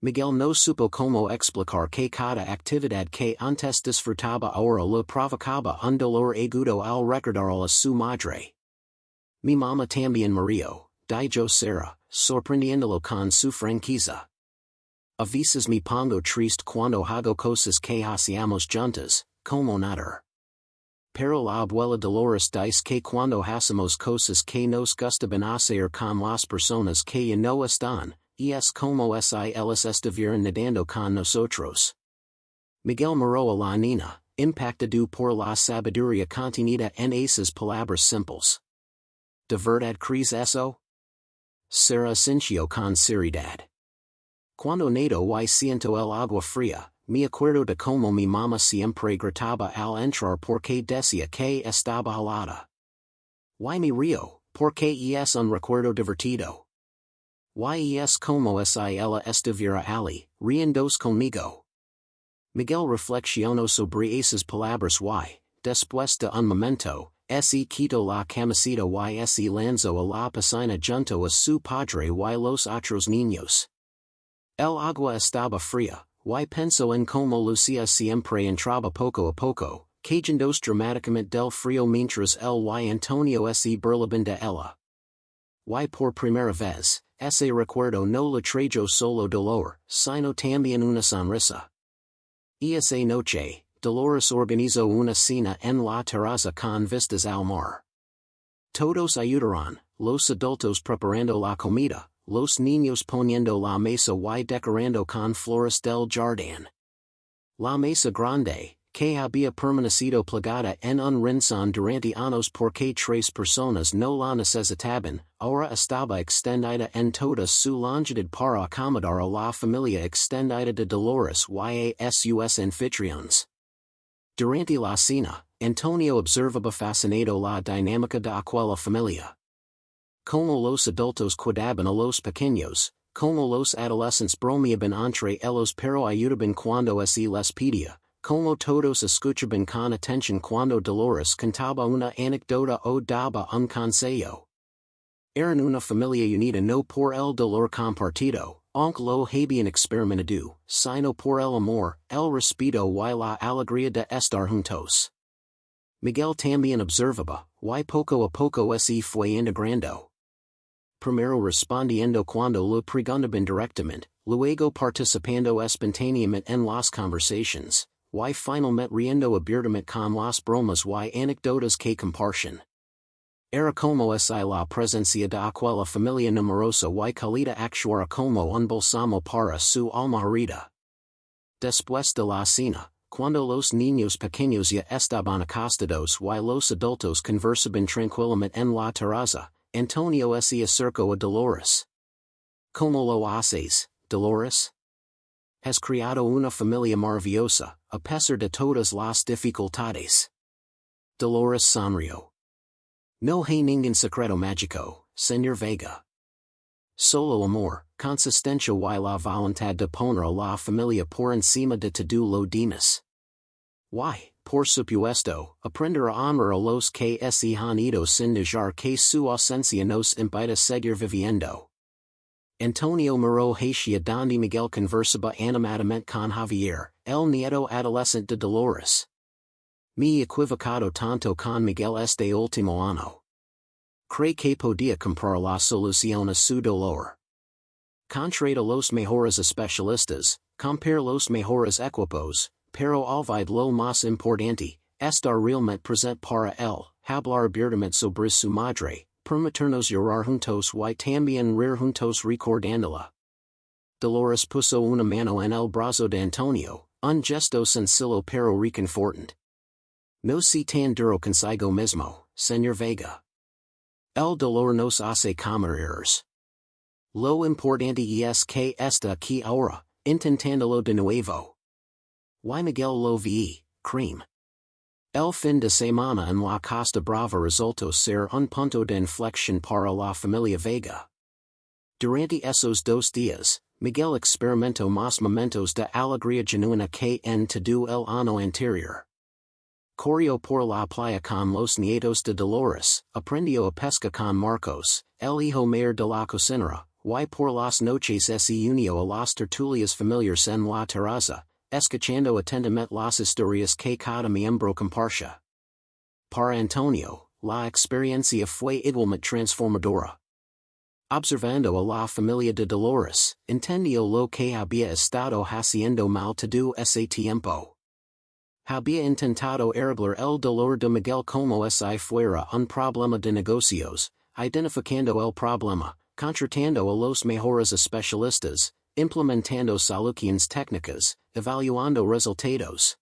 Miguel no supo cómo explicar que cada actividad que antes disfrutaba ahora le provocaba un dolor agudo al recordarla a su madre. Mi mamá también murió, dijo Sara, sorprendiéndolo con su franqueza. A veces me pongo triste cuando hago cosas que hacíamos juntas, como nadar. Pero la abuela Dolores dice que cuando hacemos cosas que nos gustaban hacer con las personas que ya no están, es como si ellas estuvieran nadando con nosotros. Miguel miró a la niña, impactado por la sabiduría contenida en esas palabras simples. ¿De verdad crees eso? Sara asintió con seriedad. Cuando nado y siento el agua fría, me acuerdo de cómo mi mamá siempre gritaba al entrar porque decía que estaba helada. Y me río, porque es un recuerdo divertido. Y es como si ella estuviera allí, riéndose conmigo. Miguel reflexionó sobre esas palabras y, después de un momento, se quitó la camiseta y se lanzó a la piscina junto a su padre y los otros niños. El agua estaba fría, y pensó en cómo Lucía siempre entraba poco a poco, cayéndose dramáticamente del frío mientras él y Antonio se burlaban de ella. Y por primera vez, ese recuerdo no le trajo solo dolor, sino también una sonrisa. Esa noche, Dolores organizó una cena en la terraza con vistas al mar. Todos ayudaron, los adultos preparando la comida, los niños poniendo la mesa y decorando con flores del jardín. La mesa grande, que había permanecido plegada en un rincón durante años porque 3 personas no la necesitaban, ahora estaba extendida en toda su longitud para acomodar a la familia extendida de Dolores y a sus anfitriones. Durante la cena, Antonio observaba fascinado la dinámica de aquella familia. Como los adultos cuidaban a los pequeños, como los adolescentes bromeaban entre ellos pero ayudaban cuando se les pedía, como todos escuchaban con atención cuando Dolores contaba una anécdota o daba un consejo. Eran una familia unida no por el dolor compartido, aunque lo habían experimentado, sino por el amor, el respeto y la alegría de estar juntos. Miguel también observaba, y poco a poco se fue integrando. Primero respondiendo cuando le preguntaban directamente, luego participando espontáneamente en las conversaciones, y finalmente riendo abiertamente con las bromas y anécdotas que compartían. Era como si la presencia de aquella familia numerosa y cálida actuara como un balsamo para su alma herida. Después de la cena, cuando los niños pequeños ya estaban acostados y los adultos conversaban tranquilamente en la terraza, Antonio se acercó a Dolores. ¿Cómo lo haces, Dolores? Has creado una familia maravillosa, a pesar de todas las dificultades. Dolores sonrió. No hay ningún secreto mágico, señor Vega. Solo amor, consistencia y la voluntad de poner a la familia por encima de todo lo demás. Y, por supuesto, aprender a amar a los que se han ido sin dejar que su ausencia nos impida seguir viviendo. Antonio miró hacia donde Miguel conversaba animadamente con Javier, el nieto adolescente de Dolores. Me equivocado tanto con Miguel este último año. Cree que podía comprar la solución a su dolor. Contrata los mejores especialistas, compare los mejores equipos, pero olvide lo más importante, estar realmente presente para él, hablar abiertamente sobre su madre, permitirnos llorar juntos y también reír juntos recordándola. Dolores puso una mano en el brazo de Antonio, un gesto sencillo pero reconfortante. No se tan duro consigo mismo, señor Vega. El dolor nos hace cometer. Lo importante es que está aquí ahora, intentándolo de nuevo. Y Miguel lo vi, cream. El fin de semana en la Costa Brava resultó ser un punto de inflexión para la familia Vega. Durante esos 2 días, Miguel experimentó más momentos de alegría genuina que en todo el año anterior. Corrió por la playa con los nietos de Dolores, aprendió a pesca con Marcos, el hijo mayor de la cocinera, y por las noches se unió a las tertulias familiares en la terraza, escuchando atentamente las historias que cada miembro compartía. Para Antonio, la experiencia fue igualmente transformadora. Observando a la familia de Dolores, entendió lo que había estado haciendo mal todo ese tiempo. Había intentado arreglar el dolor de Miguel como si fuera un problema de negocios, identificando el problema, contratando a los mejores especialistas, implementando soluciones técnicas, evaluando resultados.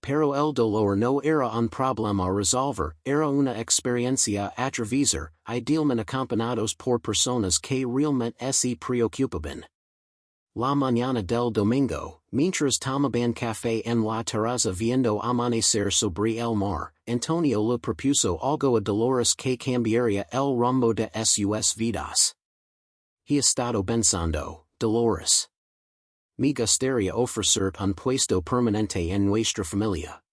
Pero el dolor no era un problema a resolver, era una experiencia a atravesar, idealmente acompañados por personas que realmente se preocupaban. La mañana del domingo, mientras tomaban café en la terraza viendo amanecer sobre el mar, Antonio le propuso algo a Dolores que cambiaría el rumbo de sus vidas. He estado pensando, Dolores. Me gustaría ofrecer un puesto permanente en nuestra familia.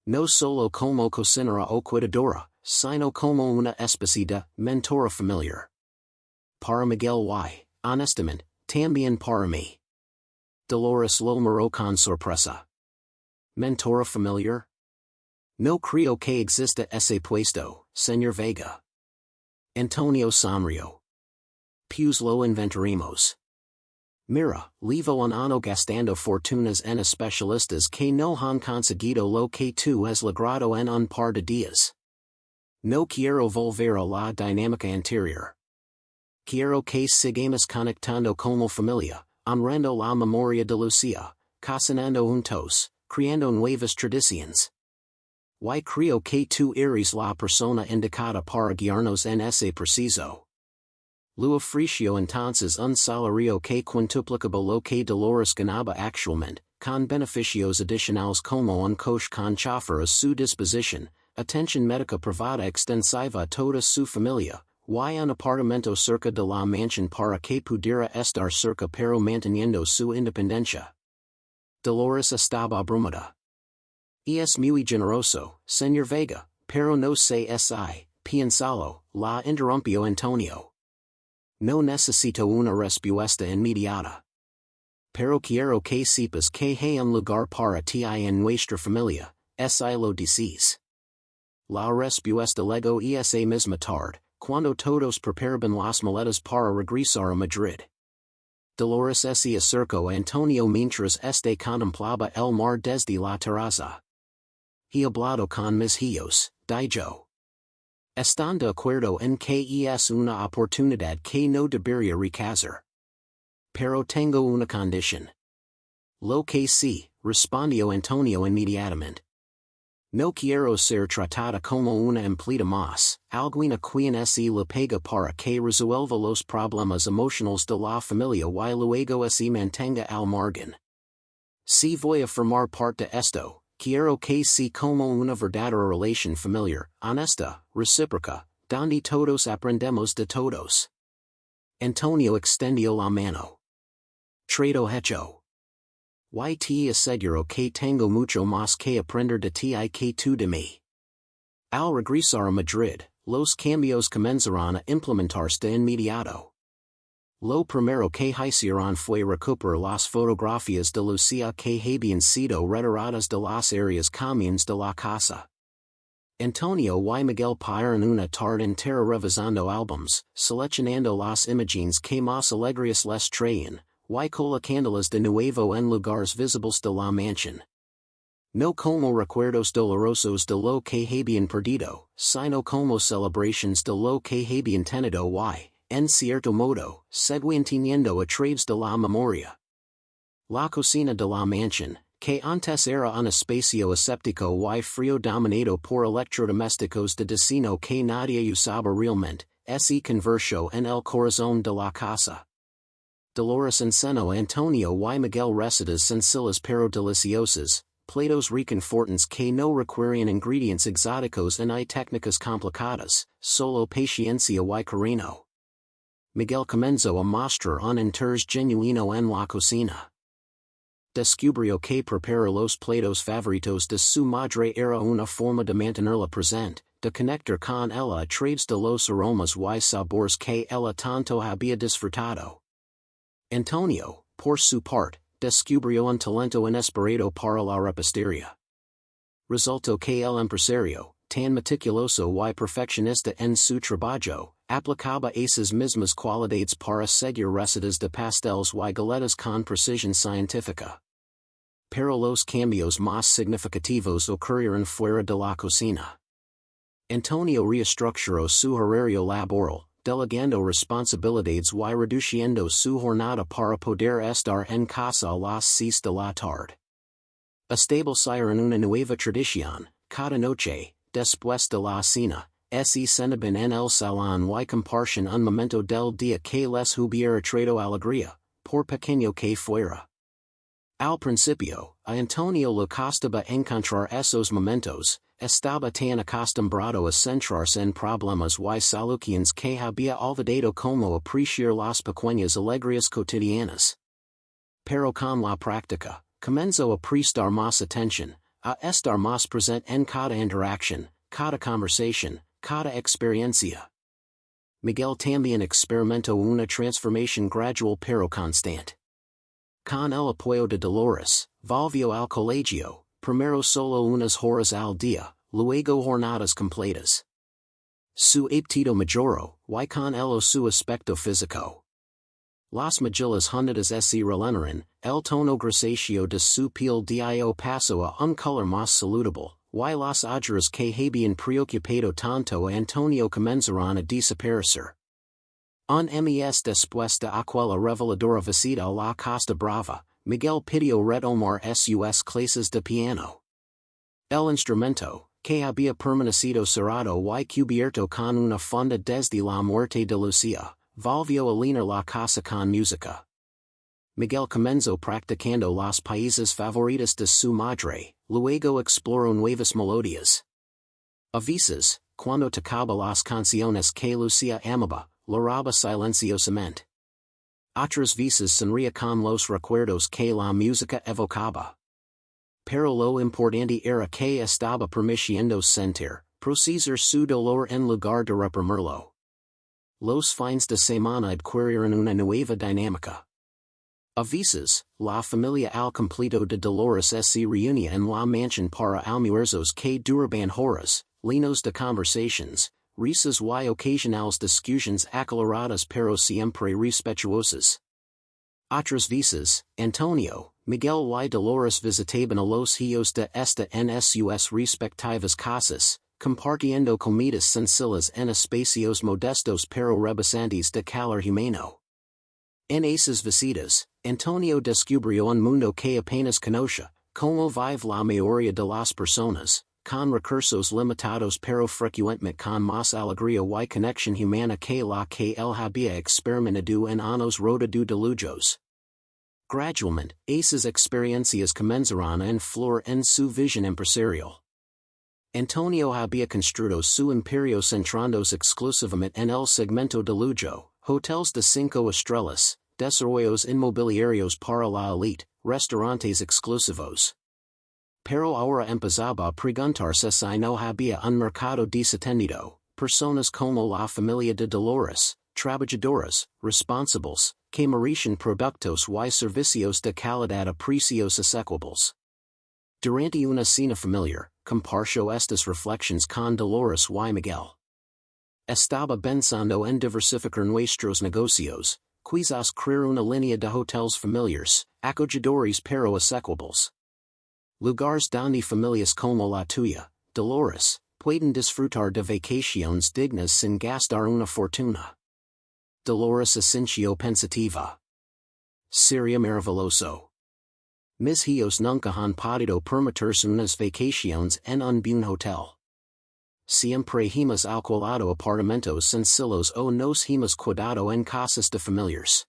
No solo como cocinera o cuidadora, sino como una especie de mentora familiar. Para Miguel y, honestamente, también para mí. Dolores lo miró con sorpresa. ¿Mentora familiar? No creo que exista ese puesto, señor Vega. Antonio sonrió. Pues lo inventaremos. Mira, llevo un año gastando fortunas en especialistas que no han conseguido lo que tú has logrado en un par de días. No quiero volver a la dinámica anterior. Quiero que sigamos conectando como familia, honrando la memoria de Lucía, cocinando juntos, creando nuevas tradiciones. Y creo que tú eres la persona indicada para guiarnos en ese preciso. Lo ofreció entonces un salario que quintuplicaba lo que Dolores ganaba actualmente, con beneficios adicionales como un coche con chofer a su disposición, atención médica privada extensiva a toda su familia, y un apartamento cerca de la mansión para que pudiera estar cerca pero manteniendo su independencia. Dolores estaba abrumada. Es muy generoso, señor Vega, pero no sé si, piénsalo, la interrumpió Antonio. No necesito una respuesta inmediata. Pero quiero que sepas que hay un lugar para ti en nuestra familia, si lo dices. La respuesta llegó esa misma tarde, cuando todos preparaban las maletas para regresar a Madrid. Dolores se acercó a Antonio mientras este contemplaba el mar desde la terraza. He hablado con mis hijos, dijo. Están de acuerdo en que es una oportunidad que no debería rechazar. Pero tengo una condición. Lo que sí, respondió Antonio inmediatamente. No quiero ser tratada como una empleada más, alguna quien se le paga para que resuelva los problemas emocionales de la familia y luego se mantenga al margen. Si voy a formar parte de esto, quiero que sea como una verdadera relación familiar, honesta, recíproca, donde todos aprendemos de todos. Antonio extendió la mano. Trato hecho. Y te aseguro que tengo mucho más que aprender de ti y que tú de mí. Al regresar a Madrid, los cambios comenzarán a implementarse de inmediato. Lo primero que hicieron fue recuperar las fotografías de Lucía que habían sido retiradas de las áreas comunes de la casa. Antonio y Miguel pasaron una tarde entera revisando álbums, seleccionando las imágenes que más alegrías les traían, y colocándolas de nuevo en lugares visibles de la mansión. No como recuerdos dolorosos de lo que habían perdido, sino como celebrations de lo que habían tenido y, en cierto modo, seguían teniendo a través de la memoria. La cocina de la mansión, que antes era un espacio aséptico y frío dominado por electrodomésticos de diseño que nadie usaba realmente, se convirtió en el corazón de la casa. Dolores enseñó a Antonio y Miguel recetas sencillas pero deliciosas, platos reconfortantes que no requieren ingredientes exóticos ni técnicas complicadas, solo paciencia y cariño. Miguel comenzó a mostrar un interés genuino en la cocina. Descubrió que preparar los platos favoritos de su madre era una forma de mantenerla presente, de conectar con ella a través de los aromas y sabores que ella tanto había disfrutado. Antonio, por su parte, descubrió un talento inesperado para la repostería. Resultó que el empresario, tan meticuloso y perfeccionista en su trabajo, aplicaba esas mismas cualidades para seguir recetas de pasteles y galletas con precisión científica. Pero los cambios más significativos ocurrieron fuera de la cocina. Antonio reestructuró su horario laboral, delegando responsabilidades y reduciendo su jornada para poder estar en casa a las 6 de la tarde. Establecieron una nueva tradición, cada noche, después de la cena, se sentaban en el salón y compartían un momento del día que les hubiera traído alegría, por pequeño que fuera. Al principio, a Antonio le costaba encontrar esos momentos, estaba tan acostumbrado a centrarse en problemas y soluciones que había olvidado cómo apreciar las pequeñas alegrías cotidianas. Pero con la práctica, comenzó a prestar más atención, a estar más presente en cada interacción, cada conversación, cada experiencia. Miguel también experimentó una transformación gradual pero constante. Con el apoyo de Dolores, volvió al colegio, primero solo unas horas al día, luego jornadas completas. Su apetito mejoró, y con ello su aspecto físico. Las mejillas hundidas se relanaron, el tono grisáceo de su piel diario pasó a un color más saludable, y las ojeras que habían preocupado tanto a Antonio comenzaron a desaparecer. Un mes después de aquella reveladora visita a la Costa Brava, Miguel pidió retomar sus clases de piano. El instrumento, que había permanecido cerrado y cubierto con una funda desde la muerte de Lucía, volvió a llenar la casa con música. Miguel comenzó practicando los países favoritos de su madre, luego exploró nuevas melodías. A veces, cuando tocaba las canciones que Lucía amaba, lloraba silenciosamente. Otras veces sonría con los recuerdos que la música evocaba. Pero lo importante era que estaba permitiendo sentir, procesar su dolor en lugar de reprimirlo. Los fines de semana adquirieron una nueva dinámica. A veces, la familia al completo de Dolores se reunía en la mansión para almuerzos que duraban horas, llenos de conversations, risas y ocasionales discusiones acaloradas pero siempre respetuosas. Otras veces, Antonio, Miguel y Dolores visitaban a los hijos de esta en sus respectivas casas, compartiendo comidas sencillas en espacios modestos pero rebosantes de calor humano. En esas visitas, Antonio descubrió un mundo que apenas conocía, como vive la mayoría de las personas, con recursos limitados pero frecuentemente con más alegría y conexión humana que la que él había experimentado en años rodeado de lujos. Gradualmente, esas experiencias comenzaron a influir en su visión empresarial. Antonio había construido su imperio centrándose exclusivamente en el segmento de lujo, hoteles de 5 estrellas, desarrollos inmobiliarios para la elite, restaurantes exclusivos. Pero ahora empezaba a preguntarse si no había un mercado desatendido, personas como la familia de Dolores, trabajadoras, responsables, que merecen productos y servicios de calidad a precios asequibles. Durante una cena familiar, compartió estas reflexiones con Dolores y Miguel. Estaba pensando en diversificar nuestros negocios, quizás crear una línea de hoteles familiares, acogedores pero asequibles. Lugares donde familias como la tuya, Dolores, pueden disfrutar de vacaciones dignas sin gastar una fortuna. Dolores asintió pensativa. Sería maravilloso. Mis hijos nunca han podido permitirse unas vacaciones en un buen hotel. Siempre hemos alquilado apartamentos sencillos o nos hemos quedado en casas de familiares.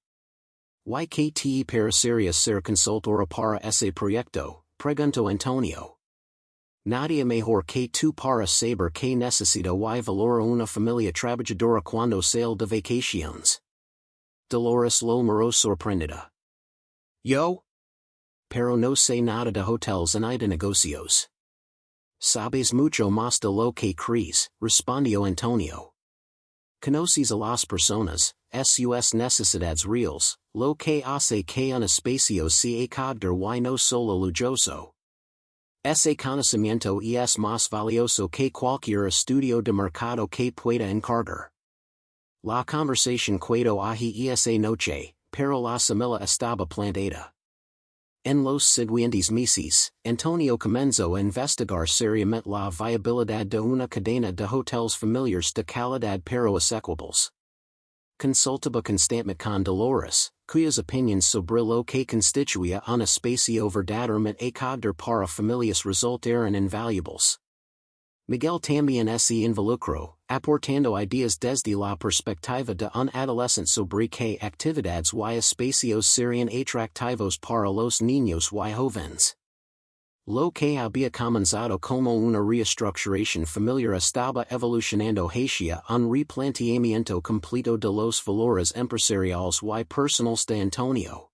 ¿Y qué te parecería ser consultora para ese proyecto? Preguntó Antonio. Nadie mejor que tú para saber qué necesita y valora una familia trabajadora cuando sale de vacaciones. Dolores lo miró sorprendida. ¿Yo? Pero no sé nada de hoteles ni de negocios. Sabes mucho más de lo que crees, respondió Antonio. Conoces a las personas, sus necesidades reales, lo que hace que un espacio sea acogedor y no solo lujoso. Ese conocimiento es más valioso que cualquier estudio de mercado que pueda encargar. La conversación quedó allí esa noche, pero la semilla estaba plantada. En los siguientes meses, Antonio comenzó a investigar seriamente la viabilidad de una cadena de hoteles familiares de calidad pero asequibles. Consultaba constantemente con Dolores, cuyas opiniones sobre lo que constituía un espacio verdaderamente acogedor para familias resultaron invaluables. Miguel también se involucró, aportando ideas desde la perspectiva de un adolescente sobre qué actividades y espacios serían atractivos para los niños y jóvenes. Lo que había comenzado como una reestructuración familiar estaba evolucionando hacia un replanteamiento completo de los valores empresariales y personales de Antonio.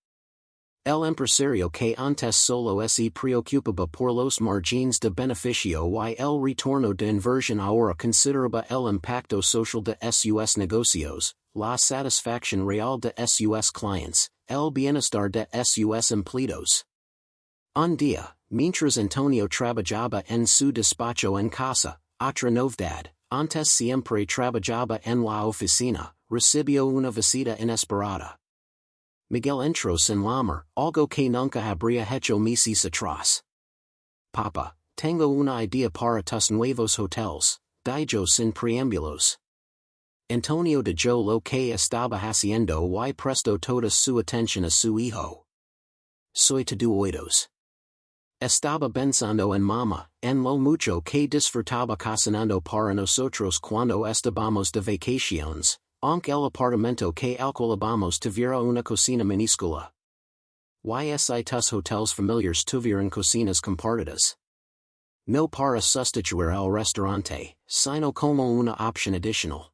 El empresario que antes solo se preocupaba por los márgenes de beneficio y el retorno de inversión ahora consideraba el impacto social de sus negocios, la satisfacción real de sus clientes, el bienestar de sus empleados. Un día, mientras Antonio trabajaba en su despacho en casa, otra novedad, antes siempre trabajaba en la oficina, recibió una visita inesperada. Miguel entró sin llamar, algo que nunca habría hecho meses atrás. Papá, tengo una idea para tus nuevos hoteles, dijo sin preámbulos. Antonio dejó lo que estaba haciendo y prestó toda su atención a su hijo. Soy todo oídos. Estaba pensando en mamá, en lo mucho que disfrutaba cocinando para nosotros cuando estábamos de vacaciones, aunque el apartamento que alquilábamos tuviera una cocina minúscula. Tus hoteles familiares tuvieran cocinas compartidas. No para sustituir al restaurante, sino como una opción adicional.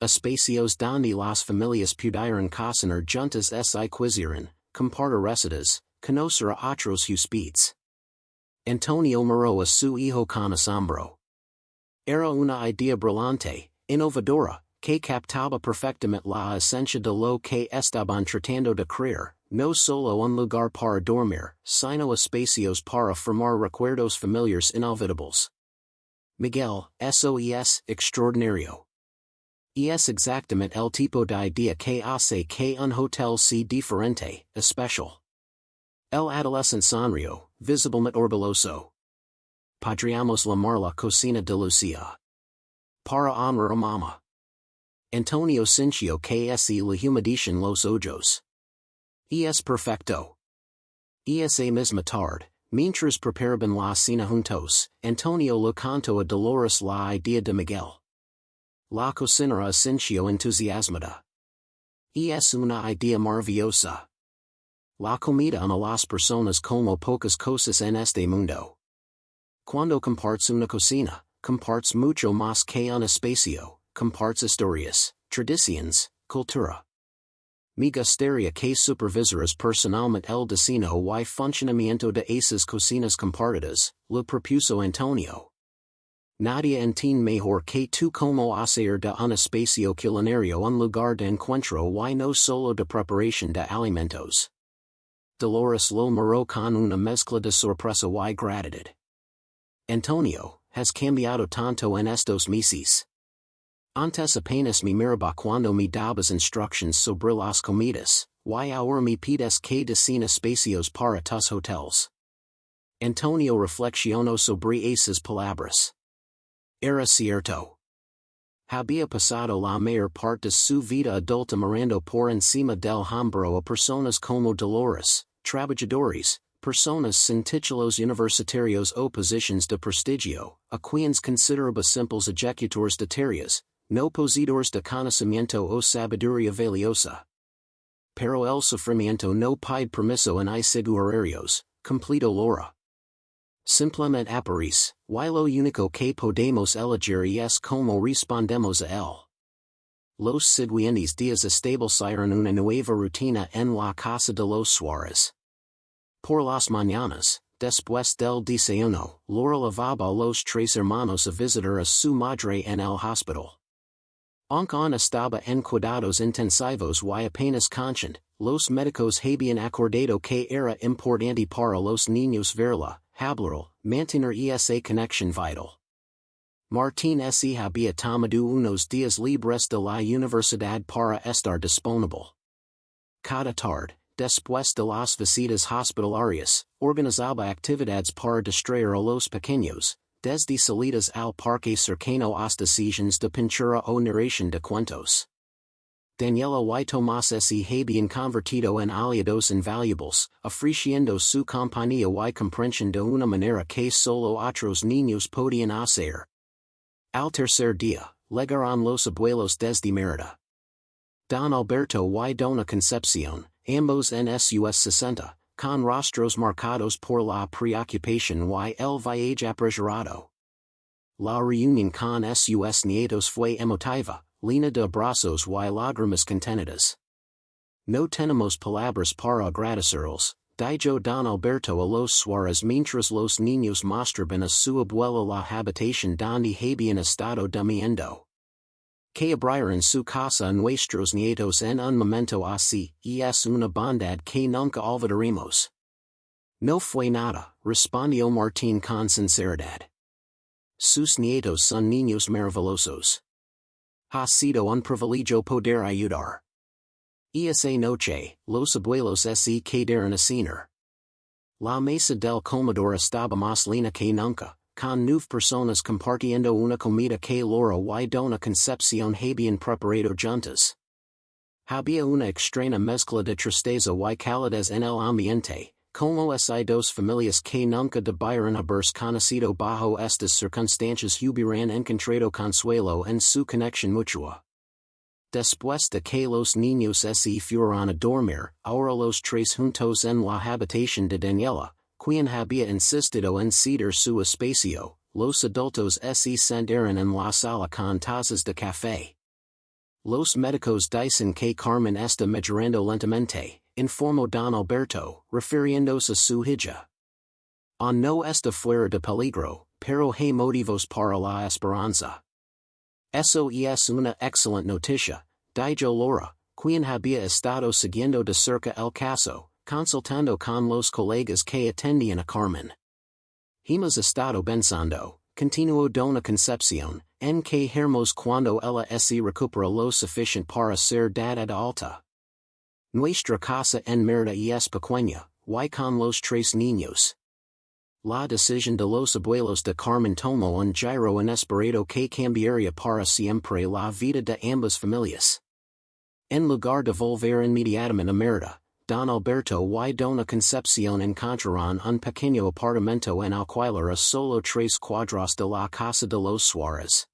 Espacios donde las familias pudieran cocinar juntas y quisieran, compartir recetas, conocer a otros huéspedes. Antonio miró a su hijo con asombro. Era una idea brillante, innovadora, que captaba perfectamente la esencia de lo que estaban tratando de crear, no solo un lugar para dormir, sino espacios para formar recuerdos familiares inolvidables. Miguel, eso es extraordinario. Y es exactamente el tipo de idea que hace que un hotel sea diferente, especial. El adolescente sonrió, visiblemente orgulloso. Podríamos llamar la cocina de Lucía. Para honrar a mamá. Antonio sintió que se le humedecían los ojos. Y es perfecto. Y esa misma tarde, Mientras preparaban la cena juntos, Antonio le contó a Dolores la idea de Miguel. La cocinera sintió entusiasmada. Y es una idea maravillosa. La comida ama las personas como pocas cosas en este mundo. Cuando compartes una cocina, compartes mucho más que un espacio, compartes historias, tradiciones, cultura. Me gustaría que supervisaras personalmente el diseño y funcionamiento de esas cocinas compartidas, le propuso Antonio. Nadie entiende mejor que tú como hacer de un espacio culinario un lugar de encuentro y no solo de preparación de alimentos. Dolores lo miró con una mezcla de sorpresa y gratitud. Antonio, has cambiado tanto en estos meses. Antes apenas me miraba cuando me dabas instructions sobre las comidas, y ahora me pides que diseñe espacios para tus hotels. Antonio reflexionó sobre esas palabras. Era cierto. Había pasado la mayor parte de su vida adulta mirando por encima del hombro a personas como Dolores, trabajadores, personas sin títulos universitarios o posiciones de prestigio, a quienes consideraba simples ejecutores de tareas, no poseedores de conocimiento o sabiduría valiosa. Pero el sufrimiento no pide permiso en inseguros, completo Laura. Simplemente aparece, y lo único que podemos elegir es como respondemos a él. Los siguientes días establecieron una nueva rutina en la casa de los Suárez. Por las mañanas, después del desayuno, Laura llevaba a los tres hermanos a visitar a su madre en el hospital. Aunque aún estaba en cuidados intensivos y apenas consciente, los médicos habían acordado que era importante para los niños verla, hablarla, mantener esa conexión vital. Martín se había tomado unos días libres de la universidad para estar disponible. Cada tarde, después de las visitas hospitalarias, organizaba actividades para distraer a los pequeños, desde salidas al parque cercano hasta sesiones de pintura o narración de cuentos. Daniela y Tomás se habían convertido en aliados invaluables, ofreciendo su compañía y comprensión de una manera que solo otros niños podían hacer. Al tercer día, llegaron los abuelos desde Mérida. Don Alberto y Dona Concepción, ambos en sus 60, con rostros marcados por la preocupación y el viaje apresurado. La reunión con sus nietos fue emotiva, llena de abrazos y lágrimas contenidas. No tenemos palabras para agradecerles, dijo Don Alberto a los Suárez mientras los niños mostraban a su abuela la habitación donde habían estado durmiendo. Que abrieron su casa a nuestros nietos en un momento así, y es una bondad que nunca olvidaremos. No fue nada, respondió Martín con sinceridad. Sus nietos son niños maravillosos. Ha sido un privilegio poder ayudar. Esa noche, los abuelos se quedaron a cenar. La mesa del comedor estaba más llena que nunca, con 9 personas compartiendo una comida que Laura y Dona Concepción habían preparado juntas. Había una extraña mezcla de tristeza y calidez en el ambiente, como si dos familias que nunca debieron haberse conocido bajo estas circunstancias hubieran encontrado consuelo en su conexión mutua. Después de que los niños se fueron a dormir, ahora los tres juntos en la habitación de Daniela, quien había insistido en ceder su espacio, los adultos se sentaron en la sala con tazas de café. Los médicos dicen que Carmen está mejorando lentamente, informó Don Alberto, refiriéndose a su hija. Aún no está fuera de peligro, pero hay motivos para la esperanza. Eso es una excelente noticia, dijo Laura, quien había estado siguiendo de cerca el caso, consultando con los colegas que atendían a Carmen. Hemos estado pensando, continuó Dona Concepción, en que haremos cuando ella se recupera lo suficiente para ser dada de alta. Nuestra casa en Mérida es pequeña, y con los 3 niños. La decisión de los abuelos de Carmen tomó un giro inesperado que cambiaría para siempre la vida de ambas familias. En lugar de volver inmediatamente a Mérida, Don Alberto y Dona Concepción encontraron un pequeño apartamento en alquiler a solo 3 cuadras de la casa de los Suárez.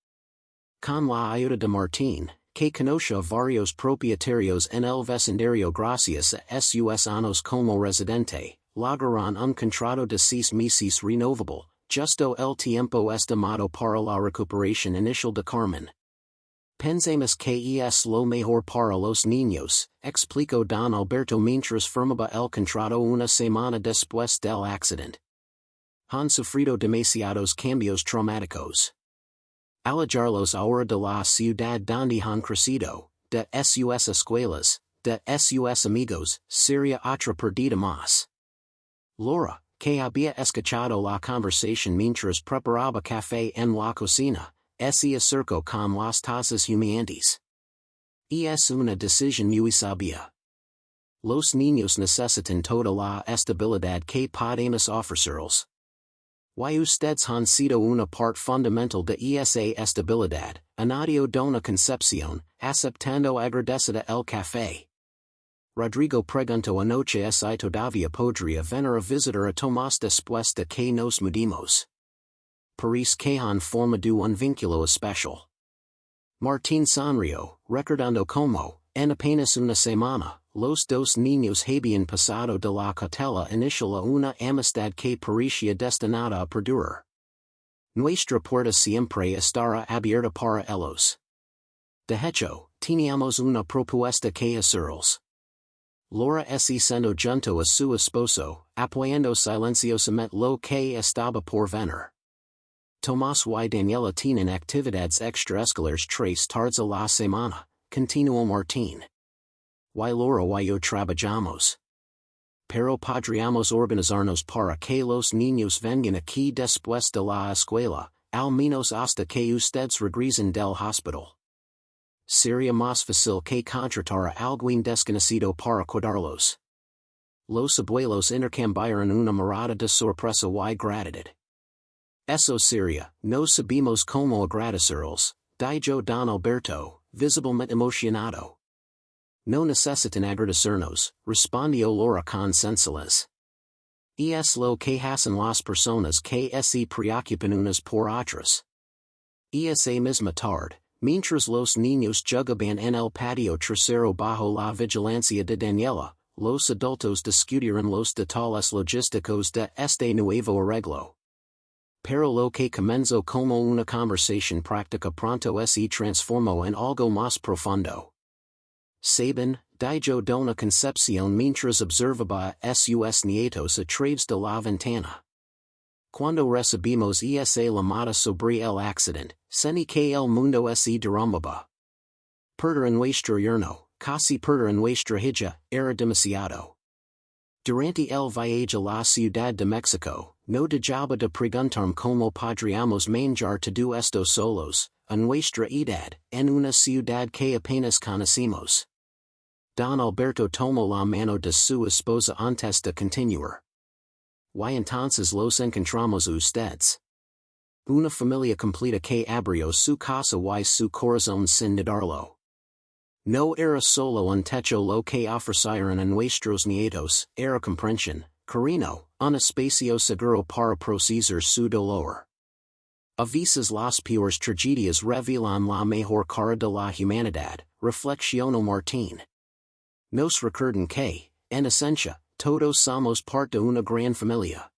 Con la ayuda de Martín, que conoce a varios propietarios en el vecindario gracias a sus años como residente, lograron un contrato de 6 meses renovable, justo el tiempo estimado para la recuperación inicial de Carmen. Pensemos que es lo mejor para los niños, explicó Don Alberto mientras firmaba el contrato una semana después del accidente. Han sufrido demasiados cambios traumáticos. Al hallarlos ahora de la ciudad donde han crecido, de sus escuelas, de sus amigos, sería otra perdida más. Laura, que había escuchado la conversación mientras preparaba café en la cocina, se acercó con las tazas humeantes. Es una decisión muy sabia. Los niños necesitan toda la estabilidad que podemos ofrecerles. Y ustedes han sido una parte fundamental de esa estabilidad, añadió Dona Concepción, aceptando agradecida el café. Rodrigo preguntó anoche si todavía podría venir a visitar a Tomás después de que nos mudimos. Parece que han formado un vínculo especial. Martín sonrió, recordando como, en apenas una semana, los dos niños habían pasado de la cautela inicial a una amistad que parecía destinada a perdurar. Nuestra puerta siempre estará abierta para ellos. De hecho, teníamos una propuesta que hacerles. Laura se sentó junto a su esposo, apoyando silenciosamente lo que estaba por venir. Tomás y Daniela tienen actividades extraescolares 3 tardes a la semana, continuó Martín. Y Laura y yo trabajamos. Pero podríamos organizarnos para que los niños vengan aquí después de la escuela, al menos hasta que ustedes regresen del hospital. Sería más fácil que contratar a algún desconocido para cuidarlos. Los abuelos intercambiaron una mirada de sorpresa y gratitud. Eso sería, no sabemos cómo agradecerles, dijo Don Alberto, visiblemente emocionado. No necesitan agradecernos, respondió Laura con sencillez. Es lo que hacen las personas que se preocupan unas por otras. Esa misma tarde, mientras los niños jugaban en el patio trasero bajo la vigilancia de Daniela, los adultos discutieron los detalles logísticos de este nuevo arreglo. Pero lo que comenzó como una conversación práctica pronto se transformó en algo más profundo. Saben, dijo Dona Concepción mientras observaba a sus nietos a través de la ventana. Cuando recibimos esa llamada sobre el accidente, sentí que el mundo se derrumbaba. Perder nuestro yerno, casi perder nuestra hija, era demasiado. Durante el viaje a la Ciudad de México, no dejaba de preguntarme cómo podríamos manjar todo esto solos, a nuestra edad, en una ciudad que apenas conocimos. Don Alberto tomó la mano de su esposa antes de continuar. Y entonces los encontramos ustedes. Una familia completa que abrió su casa y su corazón sin dudarlo. No era solo un techo lo que ofrecieron a nuestros nietos, era comprensión, cariño, un espacio seguro para procesar su dolor. A veces las peores tragedias revelan la mejor cara de la humanidad, reflexionó Martín. Nos recuerdan que, en esencia, todos somos parte de una gran familia.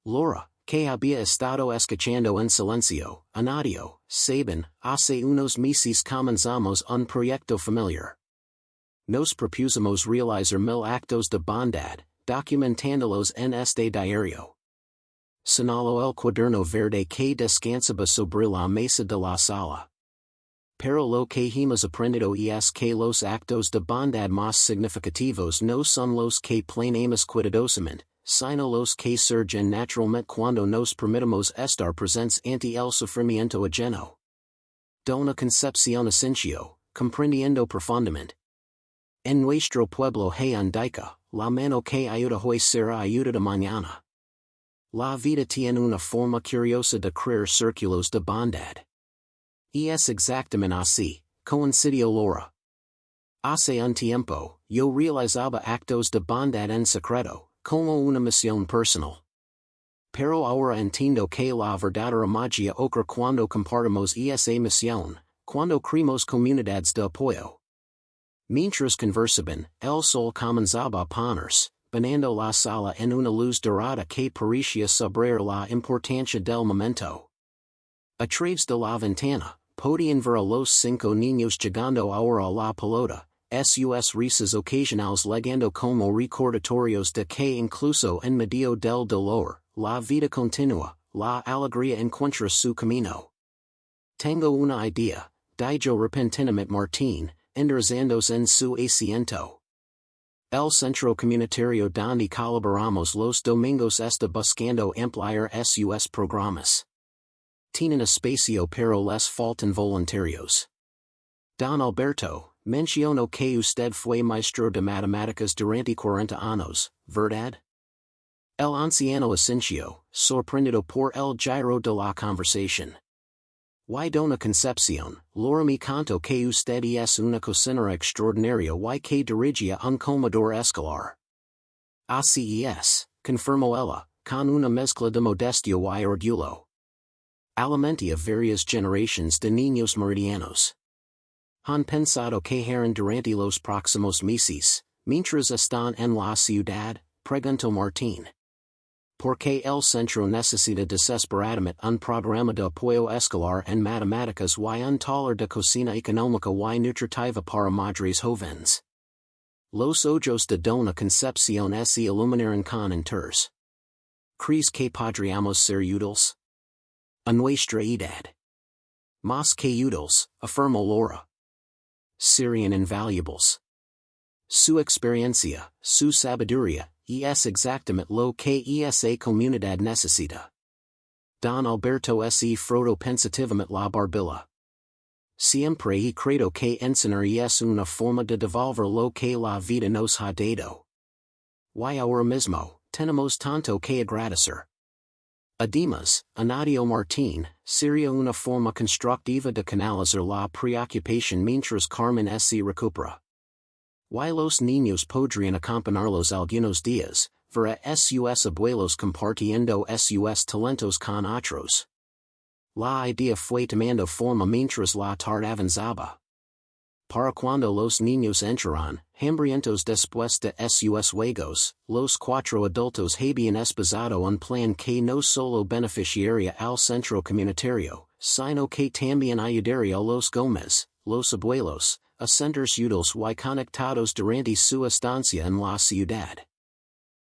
Laura, que había estado escuchando en silencio, añadió, saben, hace unos meses comenzamos un proyecto familiar. Nos propusimos realizar 1000 actos de bondad, documentándolos en este diario. Señaló el cuaderno verde que descansaba sobre la mesa de la sala. Pero lo que hemos aprendido es que los actos de bondad más significativos no son los que planeamos cuidadosamente, sino los que surgen naturalmente cuando nos permitimos estar presentes ante el sufrimiento ajeno. Dona Concepción asintió, comprendiendo profundamente. En nuestro pueblo hay un dicho, la mano que ayuda hoy será ayudada mañana. La vida tiene una forma curiosa de crear círculos de bondad. Es exactamente así, coincidió Laura. Hace un tiempo, yo realizaba actos de bondad en secreto, como una misión personal. Pero ahora entiendo que la verdadera magia ocurre cuando compartimos esa misión, cuando creamos comunidades de apoyo. Mientras conversaban, el sol comenzaba a ponerse, banando la sala en una luz dorada que parecía saber la importancia del momento. A través de la ventana, podían ver a los 5 niños llegando ahora a la pelota, sus risas ocasionales legando como recordatorios de que incluso en medio del dolor, la vida continua, la alegría encuentra su camino. Tengo una idea, dijo repentinamente Martín, enderezándose en su asiento. El centro comunitario donde colaboramos los domingos está buscando ampliar sus programas. Tienen espacio pero les faltan voluntarios. Don Alberto, mencionó que usted fue maestro de matemáticas durante 40 años, ¿verdad? El anciano asintió, sorprendido por el giro de la conversación. Y dona Concepción, Laura me contó que usted es una cocinera extraordinaria y que dirigía un comedor escolar. Así es, confirmó ella, con una mezcla de modestia y orgullo. Alimenta varias generaciones de niños meridianos. Han pensado que harán durante los próximos meses, mientras están en la ciudad, preguntó Martín. Porque el centro necesita desesperadamente un programa de apoyo escolar en matemáticas y un taller de cocina económica y nutritiva para madres jóvenes. Los ojos de Dona Concepción se iluminaron con interés. ¿Crees que podríamos ser útiles? A nuestra edad. Más que útiles, afirmó Laura. Serían invaluables. Su experiencia, su sabiduría, es exactamente lo que esa comunidad necesita. Don Alberto se frotó pensativamente la barbilla. Siempre he creído que enseñar es una forma de devolver lo que la vida nos ha dado. Y ahora mismo, tenemos tanto que agradecer. Además, añadió Martín, sería una forma constructiva de canalizar la preocupación mientras Carmen se recupera. Y los niños podrían acompañarlos algunos días, ver a sus abuelos compartiendo sus talentos con otros. La idea fue tomando forma mientras la tarde avanzaba. Para cuando los niños entraran, hambrientos después de sus juegos, los 4 adultos habían esbozado un plan que no solo beneficiaría al centro comunitario, sino que también ayudaría a los Gómez, los abuelos, a sentirse útiles y conectados durante su estancia en la ciudad.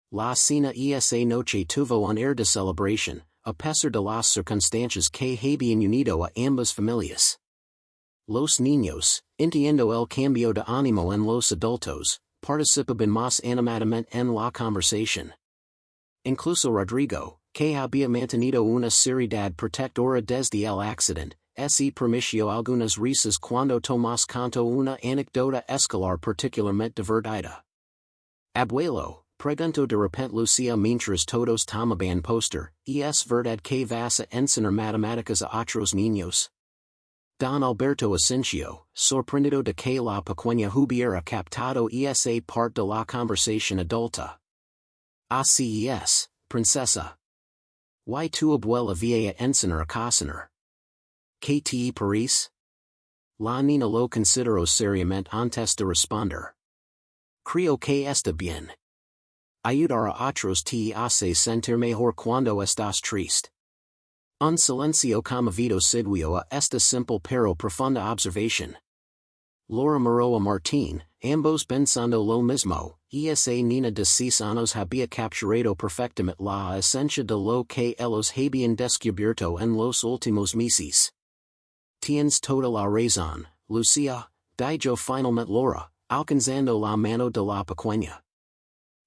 La cena esa noche tuvo un air de celebración, a pesar de las circunstancias que habían unido a ambas familias. Los niños, entiendo el cambio de ánimo en los adultos, participaban más animadamente en la conversación. Incluso Rodrigo, que había mantenido una seriedad protectora desde el accidente, se permitió algunas risas cuando Tomás contó una anécdota escolar particularmente divertida. Abuelo, preguntó de repente Lucía mientras todos tomaban póster, ¿es verdad que vas a enseñar matemáticas a otros niños? Don Alberto asintió, sorprendido de que la pequeña hubiera captado esa parte de la conversación adulta. Así es, princesa. ¿Y tu abuela vía enseñar a cocinar? ¿Qué te parece? La niña lo consideró seriamente antes de responder. Creo que está bien. Ayudar a otros te hace sentir mejor cuando estás triste. Un silencio conmovido siguió a esta simple pero profunda observación. Laura miró a Martín, ambos pensando lo mismo, esa niña de 6 años había capturado perfectamente la esencia de lo que ellos habían descubierto en los últimos meses. Tienes toda la razón, Lucía, dijo finalmente Laura, alcanzando la mano de la pequeña.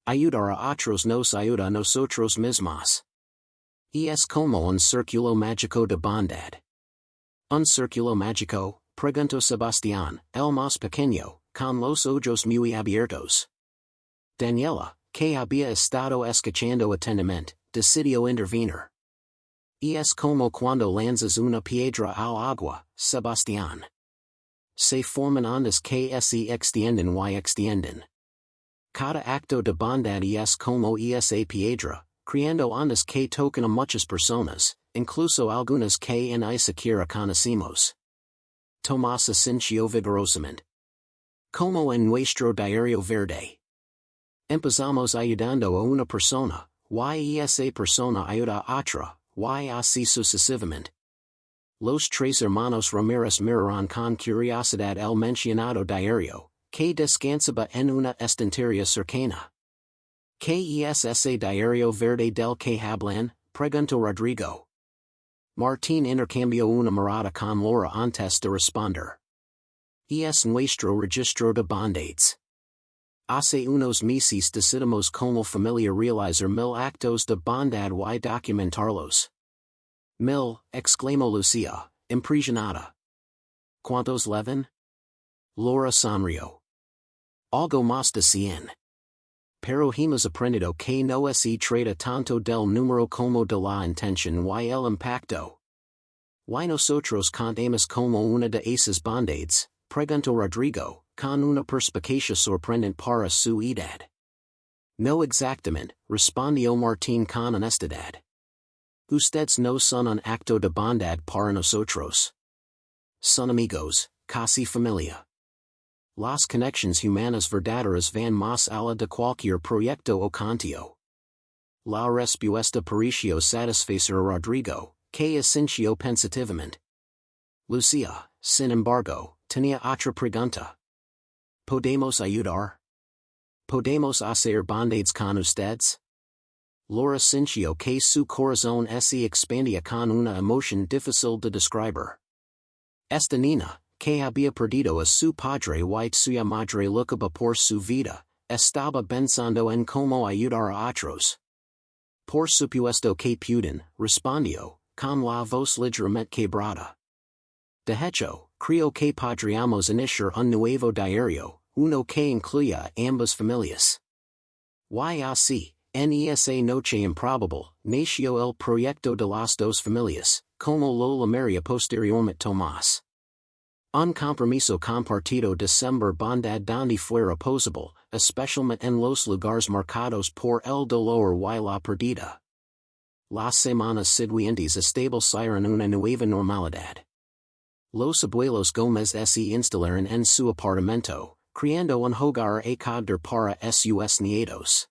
Ayudar a otros nos ayuda a nosotros mismos. Es como un círculo mágico de bondad. Un círculo mágico, preguntó Sebastián, el más pequeño, con los ojos muy abiertos. Daniela, que había estado escuchando atentamente, decidió intervenir. Es como cuando lanzas una piedra al agua, Sebastián. Se forman ondas que se extienden y extienden. Cada acto de bondad es como esa piedra, creando ondas que tocan a muchas personas, incluso algunas que ni siquiera conocemos. Tomás Asensio vigorosamente. Como en nuestro diario verde. Empezamos ayudando a una persona, y esa persona ayuda a otra, y así sucesivamente. Los tres hermanos Ramírez miraron con curiosidad el mencionado diario, que descansaba en una estantería cercana. ¿Qué es ese diario verde del que hablan? Preguntó Rodrigo. Martín intercambió una mirada con Laura antes de responder. Es nuestro registro de bondades. Hace unos meses decidimos como familia realizar 1000 actos de bondad y documentarlos. 1000, exclamó Lucía, impresionada. ¿Cuántos leven? Laura sonrió. Algo más de 100. Pero hemos aprendido que no se trata tanto del número como de la intención y el impacto. ¿Y nosotros contamos como una de esas bondades? Preguntó Rodrigo, con una perspicacia sorprendente para su edad. No exactamente, respondió Martín con honestidad. Ustedes no son un acto de bondad para nosotros. Son amigos, casi familia. Las conexiones humanas verdaderas van más allá de cualquier proyecto o cantio. La respuesta pareció satisfacer a Rodrigo, que asintió pensativamente. Lucía, sin embargo, tenía otra pregunta. ¿Podemos ayudar? ¿Podemos hacer bondades con ustedes? Laura sintió que su corazón se expandía con una emoción difícil de describir. Esta niña, que había perdido a su padre y suya madre luchaba por su vida, estaba pensando en cómo ayudar a otros. Por supuesto que pueden, respondió, con la voz ligeramente quebrada. De hecho, creo que podríamos iniciar un nuevo diario, uno que incluya ambas familias. Y así, en esa noche improbable, nació el proyecto de las dos familias, como lo llamaría posteriormente Tomás. Un compromiso compartido de sembrar bondad donde fuera posible, especialmente en los lugares marcados por el dolor y la pérdida. Las semanas siguientes establecieron una nueva normalidad. Los abuelos Gómez se instalaron en su apartamento, creando un hogar acogedor para sus nietos.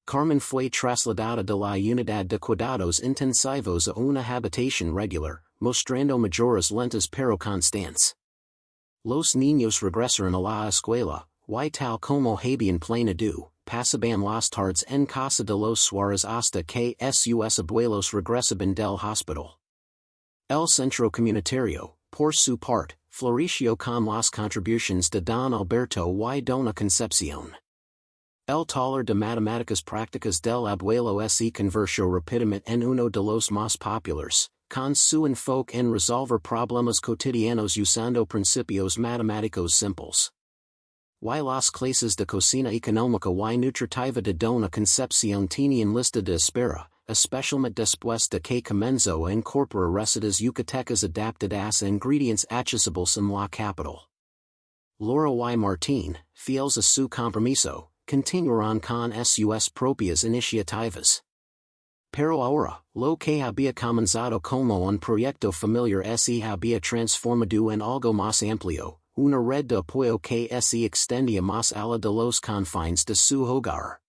Carmen fue trasladada de la unidad de cuidados intensivos a una habitación regular, mostrando mejoras lentas pero constantes. Los niños regresaron a la escuela, y tal como habían planeado, pasaban las tardes en casa de los Suárez hasta que sus abuelos regresaban del hospital. El centro comunitario, por su parte, floreció con las contribuciones de Don Alberto y Dona Concepción. El taller de matemáticas prácticas del abuelo se convirtió rápidamente en uno de los más populares, con su enfoque en resolver problemas cotidianos usando principios matemáticos simples. Y las clases de cocina económica y nutritiva de Dona Concepción tenían lista de espera, especialmente después de que comenzó a incorporar recetas yucatecas adaptadas a ingredientes accesibles en la capital. Laura y Martín, fieles a su compromiso, continuaron con sus propias iniciativas. Pero ahora, lo que había comenzado como un proyecto familiar se había transformado en algo más amplio, una red de apoyo que se extendía más allá de los confines de su hogar.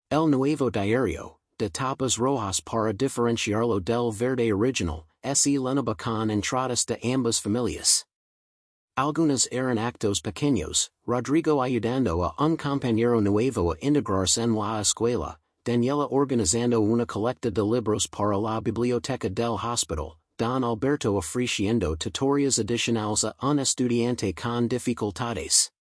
El nuevo diario, de tapas rojas para diferenciarlo del verde original, se llenaba con entradas de ambas familias. Algunas eran actos pequeños, Rodrigo ayudando a un compañero nuevo a integrarse en la escuela, Daniela organizando una colecta de libros para la biblioteca del hospital, Don Alberto ofreciendo tutorías adicionales a un estudiante con dificultades.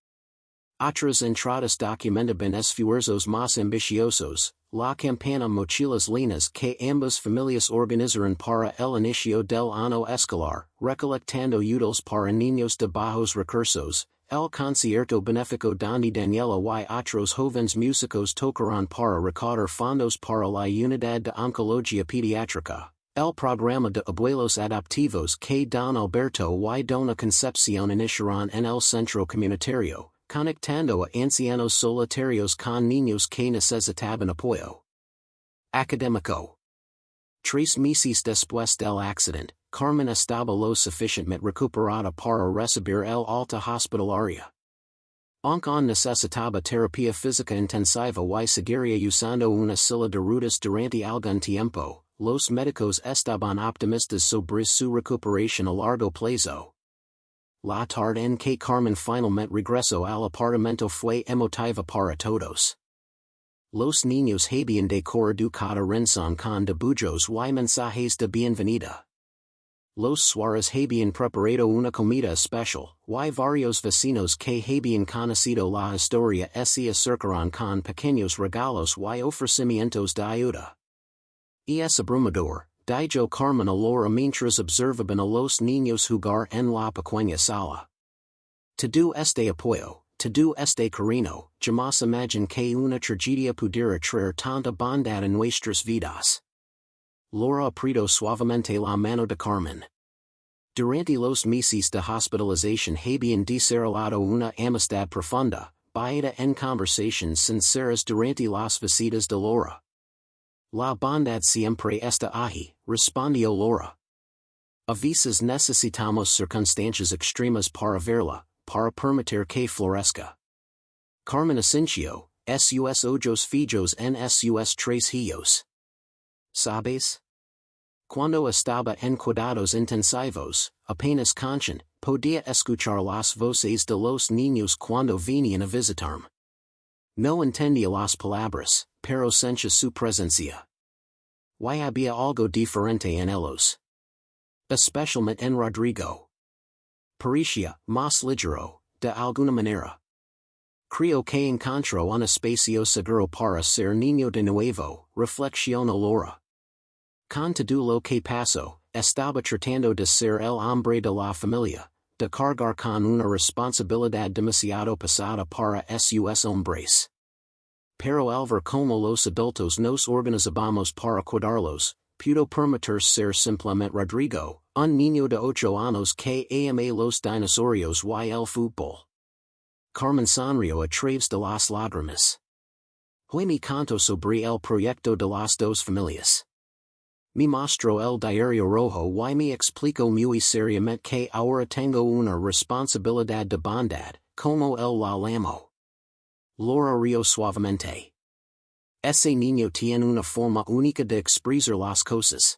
Otras entradas documentaban esfuerzos más ambiciosos, la campana mochilas linas que ambas familias organizaron para el inicio del año escolar, recolectando útiles para niños de bajos recursos, el concierto benéfico donde Daniela y otros jóvenes músicos tocaron para recaudar fondos para la unidad de oncología pediátrica, el programa de abuelos adoptivos que Don Alberto y Dona Concepción iniciaron en el centro comunitario, conectando a ancianos solitarios con niños que necesitaban apoyo. Académico. 3 meses después del accidente, Carmen estaba lo suficientemente recuperada para recibir el alta hospitalaria. Aunque aún necesitaba terapia física intensiva y seguiría usando una silla de ruedas durante algún tiempo, los médicos estaban optimistas sobre su recuperación a largo plazo. La tarde en que Carmen finalmente regresó al apartamento fue emotiva para todos. Los niños habían decorado cada rincón con dibujos y mensajes de bienvenida. Los Suárez habían preparado una comida especial, y varios vecinos que habían conocido la historia se acercaron con pequeños regalos y ofrecimientos de ayuda. Es abrumador, dijo Carmen a Laura mientras observaban a los niños jugar en la pequeña sala. Todo este apoyo, todo este cariño, jamás imaginé que una tragedia pudiera traer tanta bondad en nuestras vidas. Laura apretó suavemente la mano de Carmen. Durante los meses de hospitalización habían desarrollado una amistad profunda, basada en conversaciones sinceras durante las visitas de Laura. La bondad siempre está ahí, respondió Laura. A veces necesitamos circunstancias extremas para verla, para permitir que florezca. Carmen asintió, sus ojos fijos en sus 3 hijos. ¿Sabes? Cuando estaba en cuidados intensivos, apenas consciente, podía escuchar las voces de los niños cuando venían a visitarme. No entendía las palabras, pero sentía su presencia. Y había algo diferente en ellos. Especialmente en Rodrigo. Parecía más ligero, de alguna manera. Creo que encontró un espacio seguro para ser niño de nuevo, reflexionó Laura. Con todo lo que pasó, estaba tratando de ser el hombre de la familia, de cargar con una responsabilidad demasiado pesada para sus hombres. Pero al ver como los adultos nos organizamos para cuidarlos, pudo permitir ser simplemente Rodrigo, un niño de 8 años que ama los dinosaurios y el fútbol. Carmen sonrió a través de las lágrimas. Hoy me contó sobre el proyecto de las 2 familias. Me mostró el diario rojo y me explicó muy seriamente que ahora tengo una responsabilidad de bondad, como él la llamó. Laura rió suavemente. Ese niño tiene una forma única de expresar las cosas.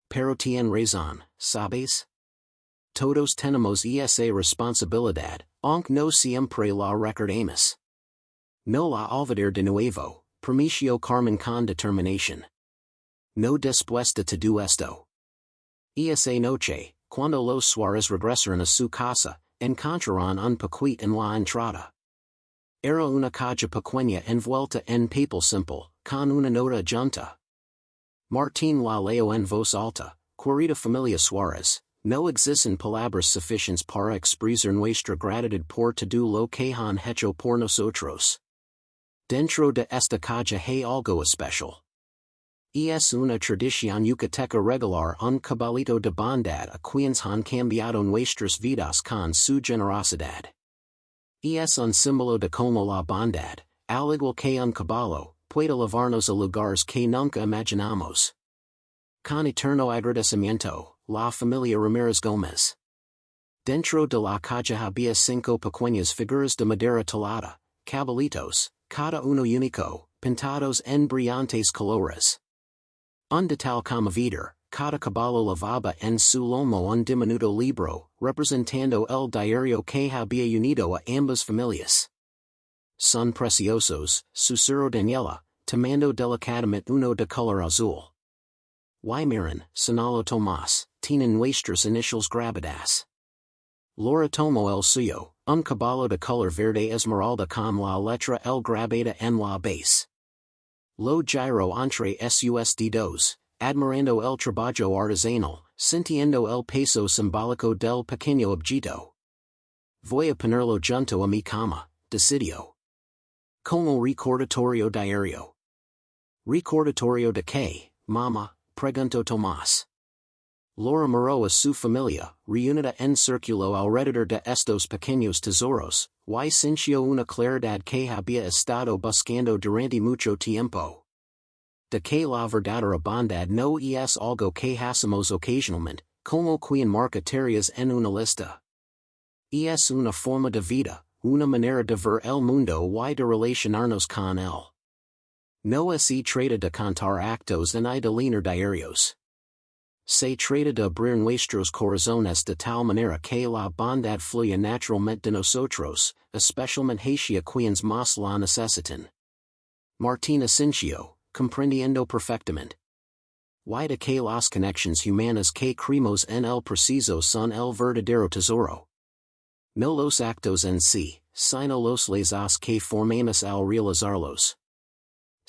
Pero tiene razón, ¿sabes? Todos tenemos esa responsabilidad, aunque no siempre la recordemos. No la olvidar de nuevo, prometió Carmen con determinación. No después de todo esto. Esa noche, cuando los Suárez regresaron a su casa, encontraron un paquete en la entrada. Era una caja pequeña envuelta en papel simple, con una nota junta. Martín la leyó en voz alta, querida familia Suárez, no existen palabras suficientes para expresar nuestra gratitud por todo lo que han hecho por nosotros. Dentro de esta caja hay algo especial. Es una tradición yucateca regalar un caballito de bondad a quienes han cambiado nuestras vidas con su generosidad. Es un símbolo de como la bondad, al igual que un caballo, puede llevarnos a lugares que nunca imaginamos. Con eterno agradecimiento, la familia Ramírez Gómez. Dentro de la caja había 5 pequeñas figuras de madera talada, caballitos, cada uno único, pintados en brillantes colores. Un de tal conmovedor, cada caballo llevaba en su lomo un diminuto libro, representando el diario que había unido a ambas familias. Son preciosos, susurró Daniela, tomando delicadamente uno de color azul. Y miren, señaló Tomás, tienen nuestras iniciales grabadas. Laura tomó el suyo, un caballo de color verde esmeralda con la letra L grabada en la base. Lo giro entre sus dedos, admirando el trabajo artesanal, sintiendo el peso simbólico del pequeño objeto. Voy a ponerlo junto a mi cama, decidió. Como recordatorio diario. ¿Recordatorio de qué, mamá? Preguntó Tomás. Laura moró a su familia, reunida en círculo alrededor de estos pequeños tesoros, y sintió una claridad que había estado buscando durante mucho tiempo. De que la verdadera bondad no es algo que hacemos ocasionalmente, como quien marca tareas en una lista. Es una forma de vida, una manera de ver el mundo y de relacionarnos con él. No se trata de contar actos y de leer diarios. Se trata de abrir nuestros corazones de tal manera que la bondad fluya naturalmente de nosotros, especialmente hacia quienes más la necesitan. Martín Suárez, comprendiendo perfectamente. Y de que las conexiones humanas que creemos en el preciso son el verdadero tesoro. No los actos en sí, sino los lazos que formamos al realizarlos.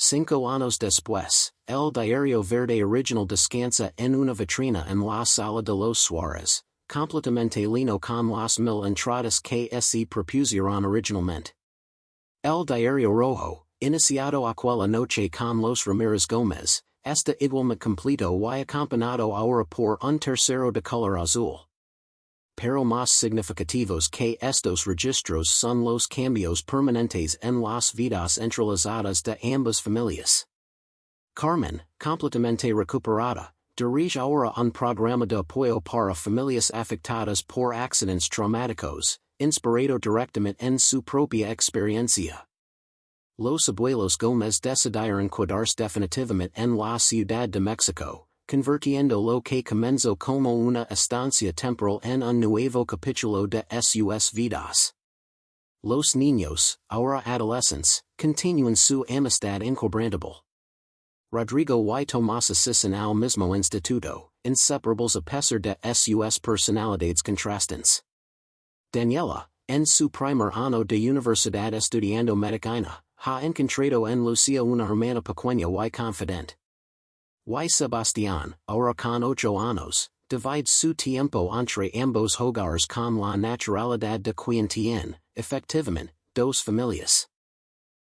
5 años después, el diario verde original descansa en una vitrina en la sala de los Suárez, completamente lleno con las 1000 entradas que se propusieron originalmente. El diario rojo, iniciado aquella noche con los Ramírez Gómez, está igualmente completo y acompañado ahora por un tercero de color azul. Pero más significativos que estos registros son los cambios permanentes en las vidas entrelazadas de ambas familias. Carmen, completamente recuperada, dirige ahora un programa de apoyo para familias afectadas por accidentes traumáticos, inspirado directamente en su propia experiencia. Los abuelos Gómez decidieron quedarse definitivamente en la Ciudad de México, convirtiendo lo que comenzó como una estancia temporal en un nuevo capítulo de sus vidas. Los niños, ahora adolescentes, continúan su amistad inquebrantable. Rodrigo y Tomás asisten al mismo instituto, inseparables a pesar de sus personalidades contrastantes. Daniela, en su primer año de universidad estudiando medicina, ha encontrado en Lucía una hermana pequeña y confidente. Y Sebastián, ahora con 8 años, divide su tiempo entre ambos hogares con la naturalidad de quien tiene, efectivamente, dos familias.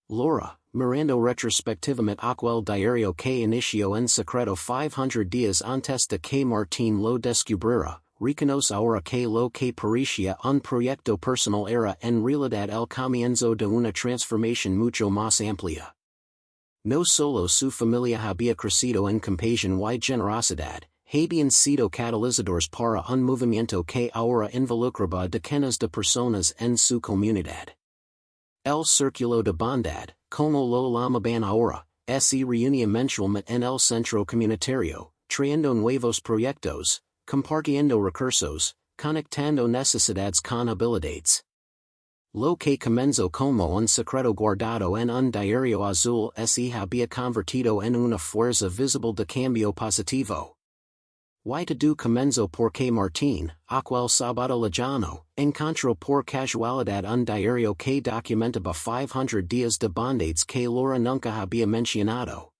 Laura, mirando retrospectivamente aquel diario que inició en secreto 500 días antes de que Martín lo descubriera, reconoce ahora que lo que parecía un proyecto personal era en realidad el comienzo de una transformación mucho más amplia. No solo su familia había crecido en compasión y generosidad, habían sido catalizadores para un movimiento que ahora involucraba decenas de personas en su comunidad. El círculo de bondad, como lo llamaban ahora, se reunía mensualmente en el centro comunitario, trayendo nuevos proyectos, compartiendo recursos, conectando necesidades con habilidades. Lo que comenzó como un secreto guardado en un diario azul se había convertido en una fuerza visible de cambio positivo. Y todo comenzó porque Martín, aquel sábado lejano, encontró por casualidad un diario que documentaba 500 días de bondades que Laura nunca había mencionado.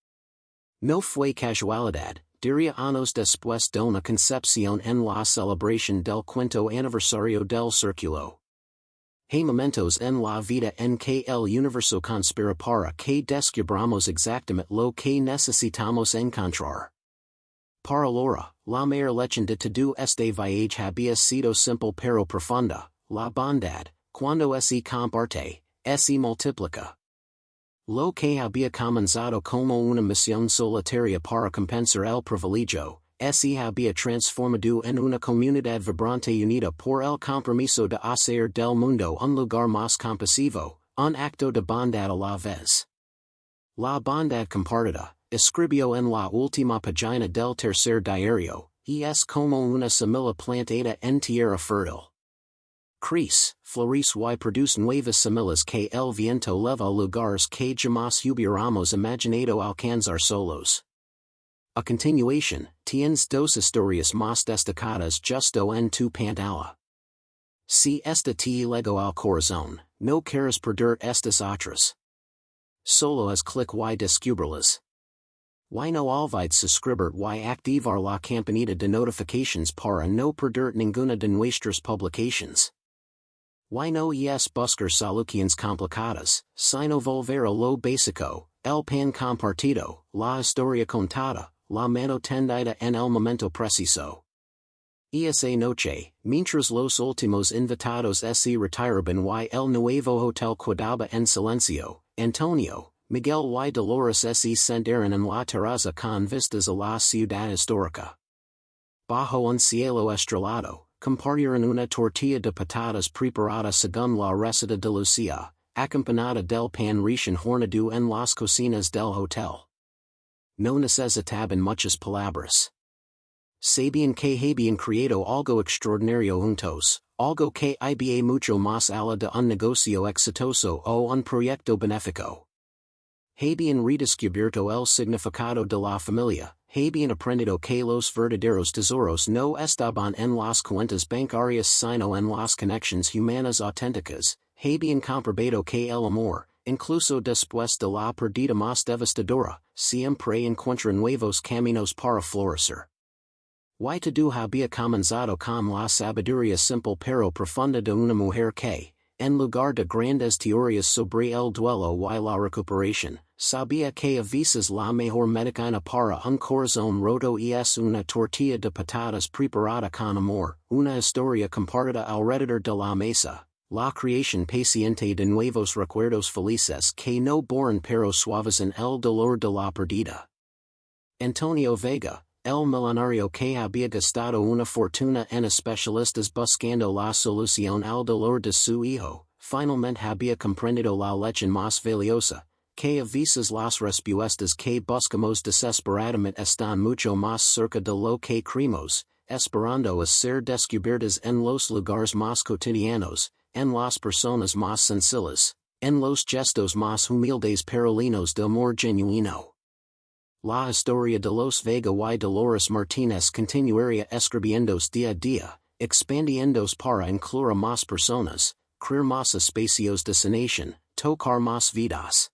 No fue casualidad, diría años después de una concepción en la celebración del quinto aniversario del círculo. Hay momentos en la vida en que el universo conspira para que descubramos exactamente lo que necesitamos encontrar. Para Laura, la mayor lección de todo este viaje había sido simple pero profunda: la bondad, cuando se comparte, se multiplica. Lo que había comenzado como una misión solitaria para compensar el privilegio, se había transformado en una comunidad vibrante unida por el compromiso de hacer del mundo un lugar más compasivo, un acto de bondad a la vez. La bondad compartida, escribió en la última página del tercer diario, es como una semilla plantada en tierra fértil. Crece, florece y produce nuevas semillas que el viento leva a lugares que jamás hubiéramos imaginado alcanzar solos. A continuación, tienes 2 historias más destacadas justo en tu pantalla. Si esta te llegó al corazón, no quieres perder estas otras. Solo es clic y descubrirlas. Y no olvides suscribir y activar la campanita de notifications para no perder ninguna de nuestras publications. Y no es buscar soluciones complicadas, sino volver a lo básico, el pan compartido, la historia contada, la mano tendida en el momento preciso. Esa noche, mientras los últimos invitados se retiraban y el nuevo hotel quedaba en silencio, Antonio, Miguel y Dolores se sentaron en la terraza con vistas a la ciudad histórica. Bajo un cielo estrellado, compartieron una tortilla de patatas preparada según la receta de Lucía, acompañada del pan recién horneado en las cocinas del hotel. No necesitaban muchas palabras. Sabían que habían creado algo extraordinario juntos, algo que iba mucho más allá de un negocio exitoso o un proyecto benéfico. Habían redescubierto el significado de la familia, habían aprendido que los verdaderos tesoros no estaban en las cuentas bancarias sino en las conexiones humanas auténticas, habían comprobado que el amor, incluso después de la pérdida más devastadora, siempre encuentra nuevos caminos para florecer. Y todo había comenzado con la sabiduría simple pero profunda de una mujer que, en lugar de grandes teorías sobre el duelo y la recuperación, sabía que a veces la mejor medicina para un corazón roto es una tortilla de patatas preparada con amor, una historia compartida alrededor de la mesa, la creación paciente de nuevos recuerdos felices que no borran pero suavizan el dolor de la pérdida. Antonio Vega, el millonario que había gastado una fortuna en especialistas buscando la solución al dolor de su hijo, finalmente había comprendido la lección más valiosa, que a veces las respuestas que buscamos desesperadamente están mucho más cerca de lo que creemos, esperando a ser descubiertas en los lugares más cotidianos, en las personas más sencillas, en los gestos más humildes pero llenos de amor genuino. La historia de los Vega y Dolores Martínez continuaría escribiéndose día a día, expandiéndose para incluir a más personas, crear más espacios de sanación, tocar más vidas.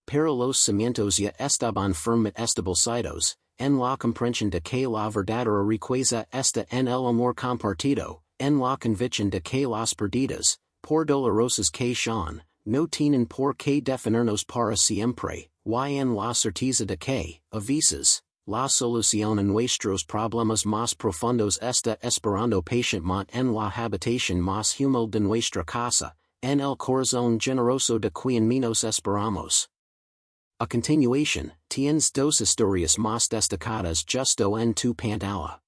Pero los cimientos ya estaban firmemente establecidos, en la comprensión de que la verdadera riqueza está en el amor compartido, en la convicción de que las perdidas, por dolorosas que sean, no tienen por qué definirnos para siempre, y en la certeza de que, a veces, la solución a nuestros problemas más profundos está esperando pacientemente en la habitación más humilde de nuestra casa, en el corazón generoso de quien menos esperamos. A continuación, tienes dos historias más destacadas justo en tu pantalla.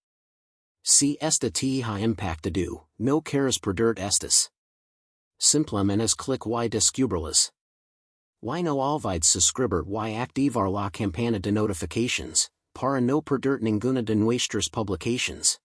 Si esta te ha impactado, no quieres perder estas. Simplemente clic y descubrirlas. Y no olvides suscribir y activar la campana de notifications, para no perder ninguna de nuestras publications.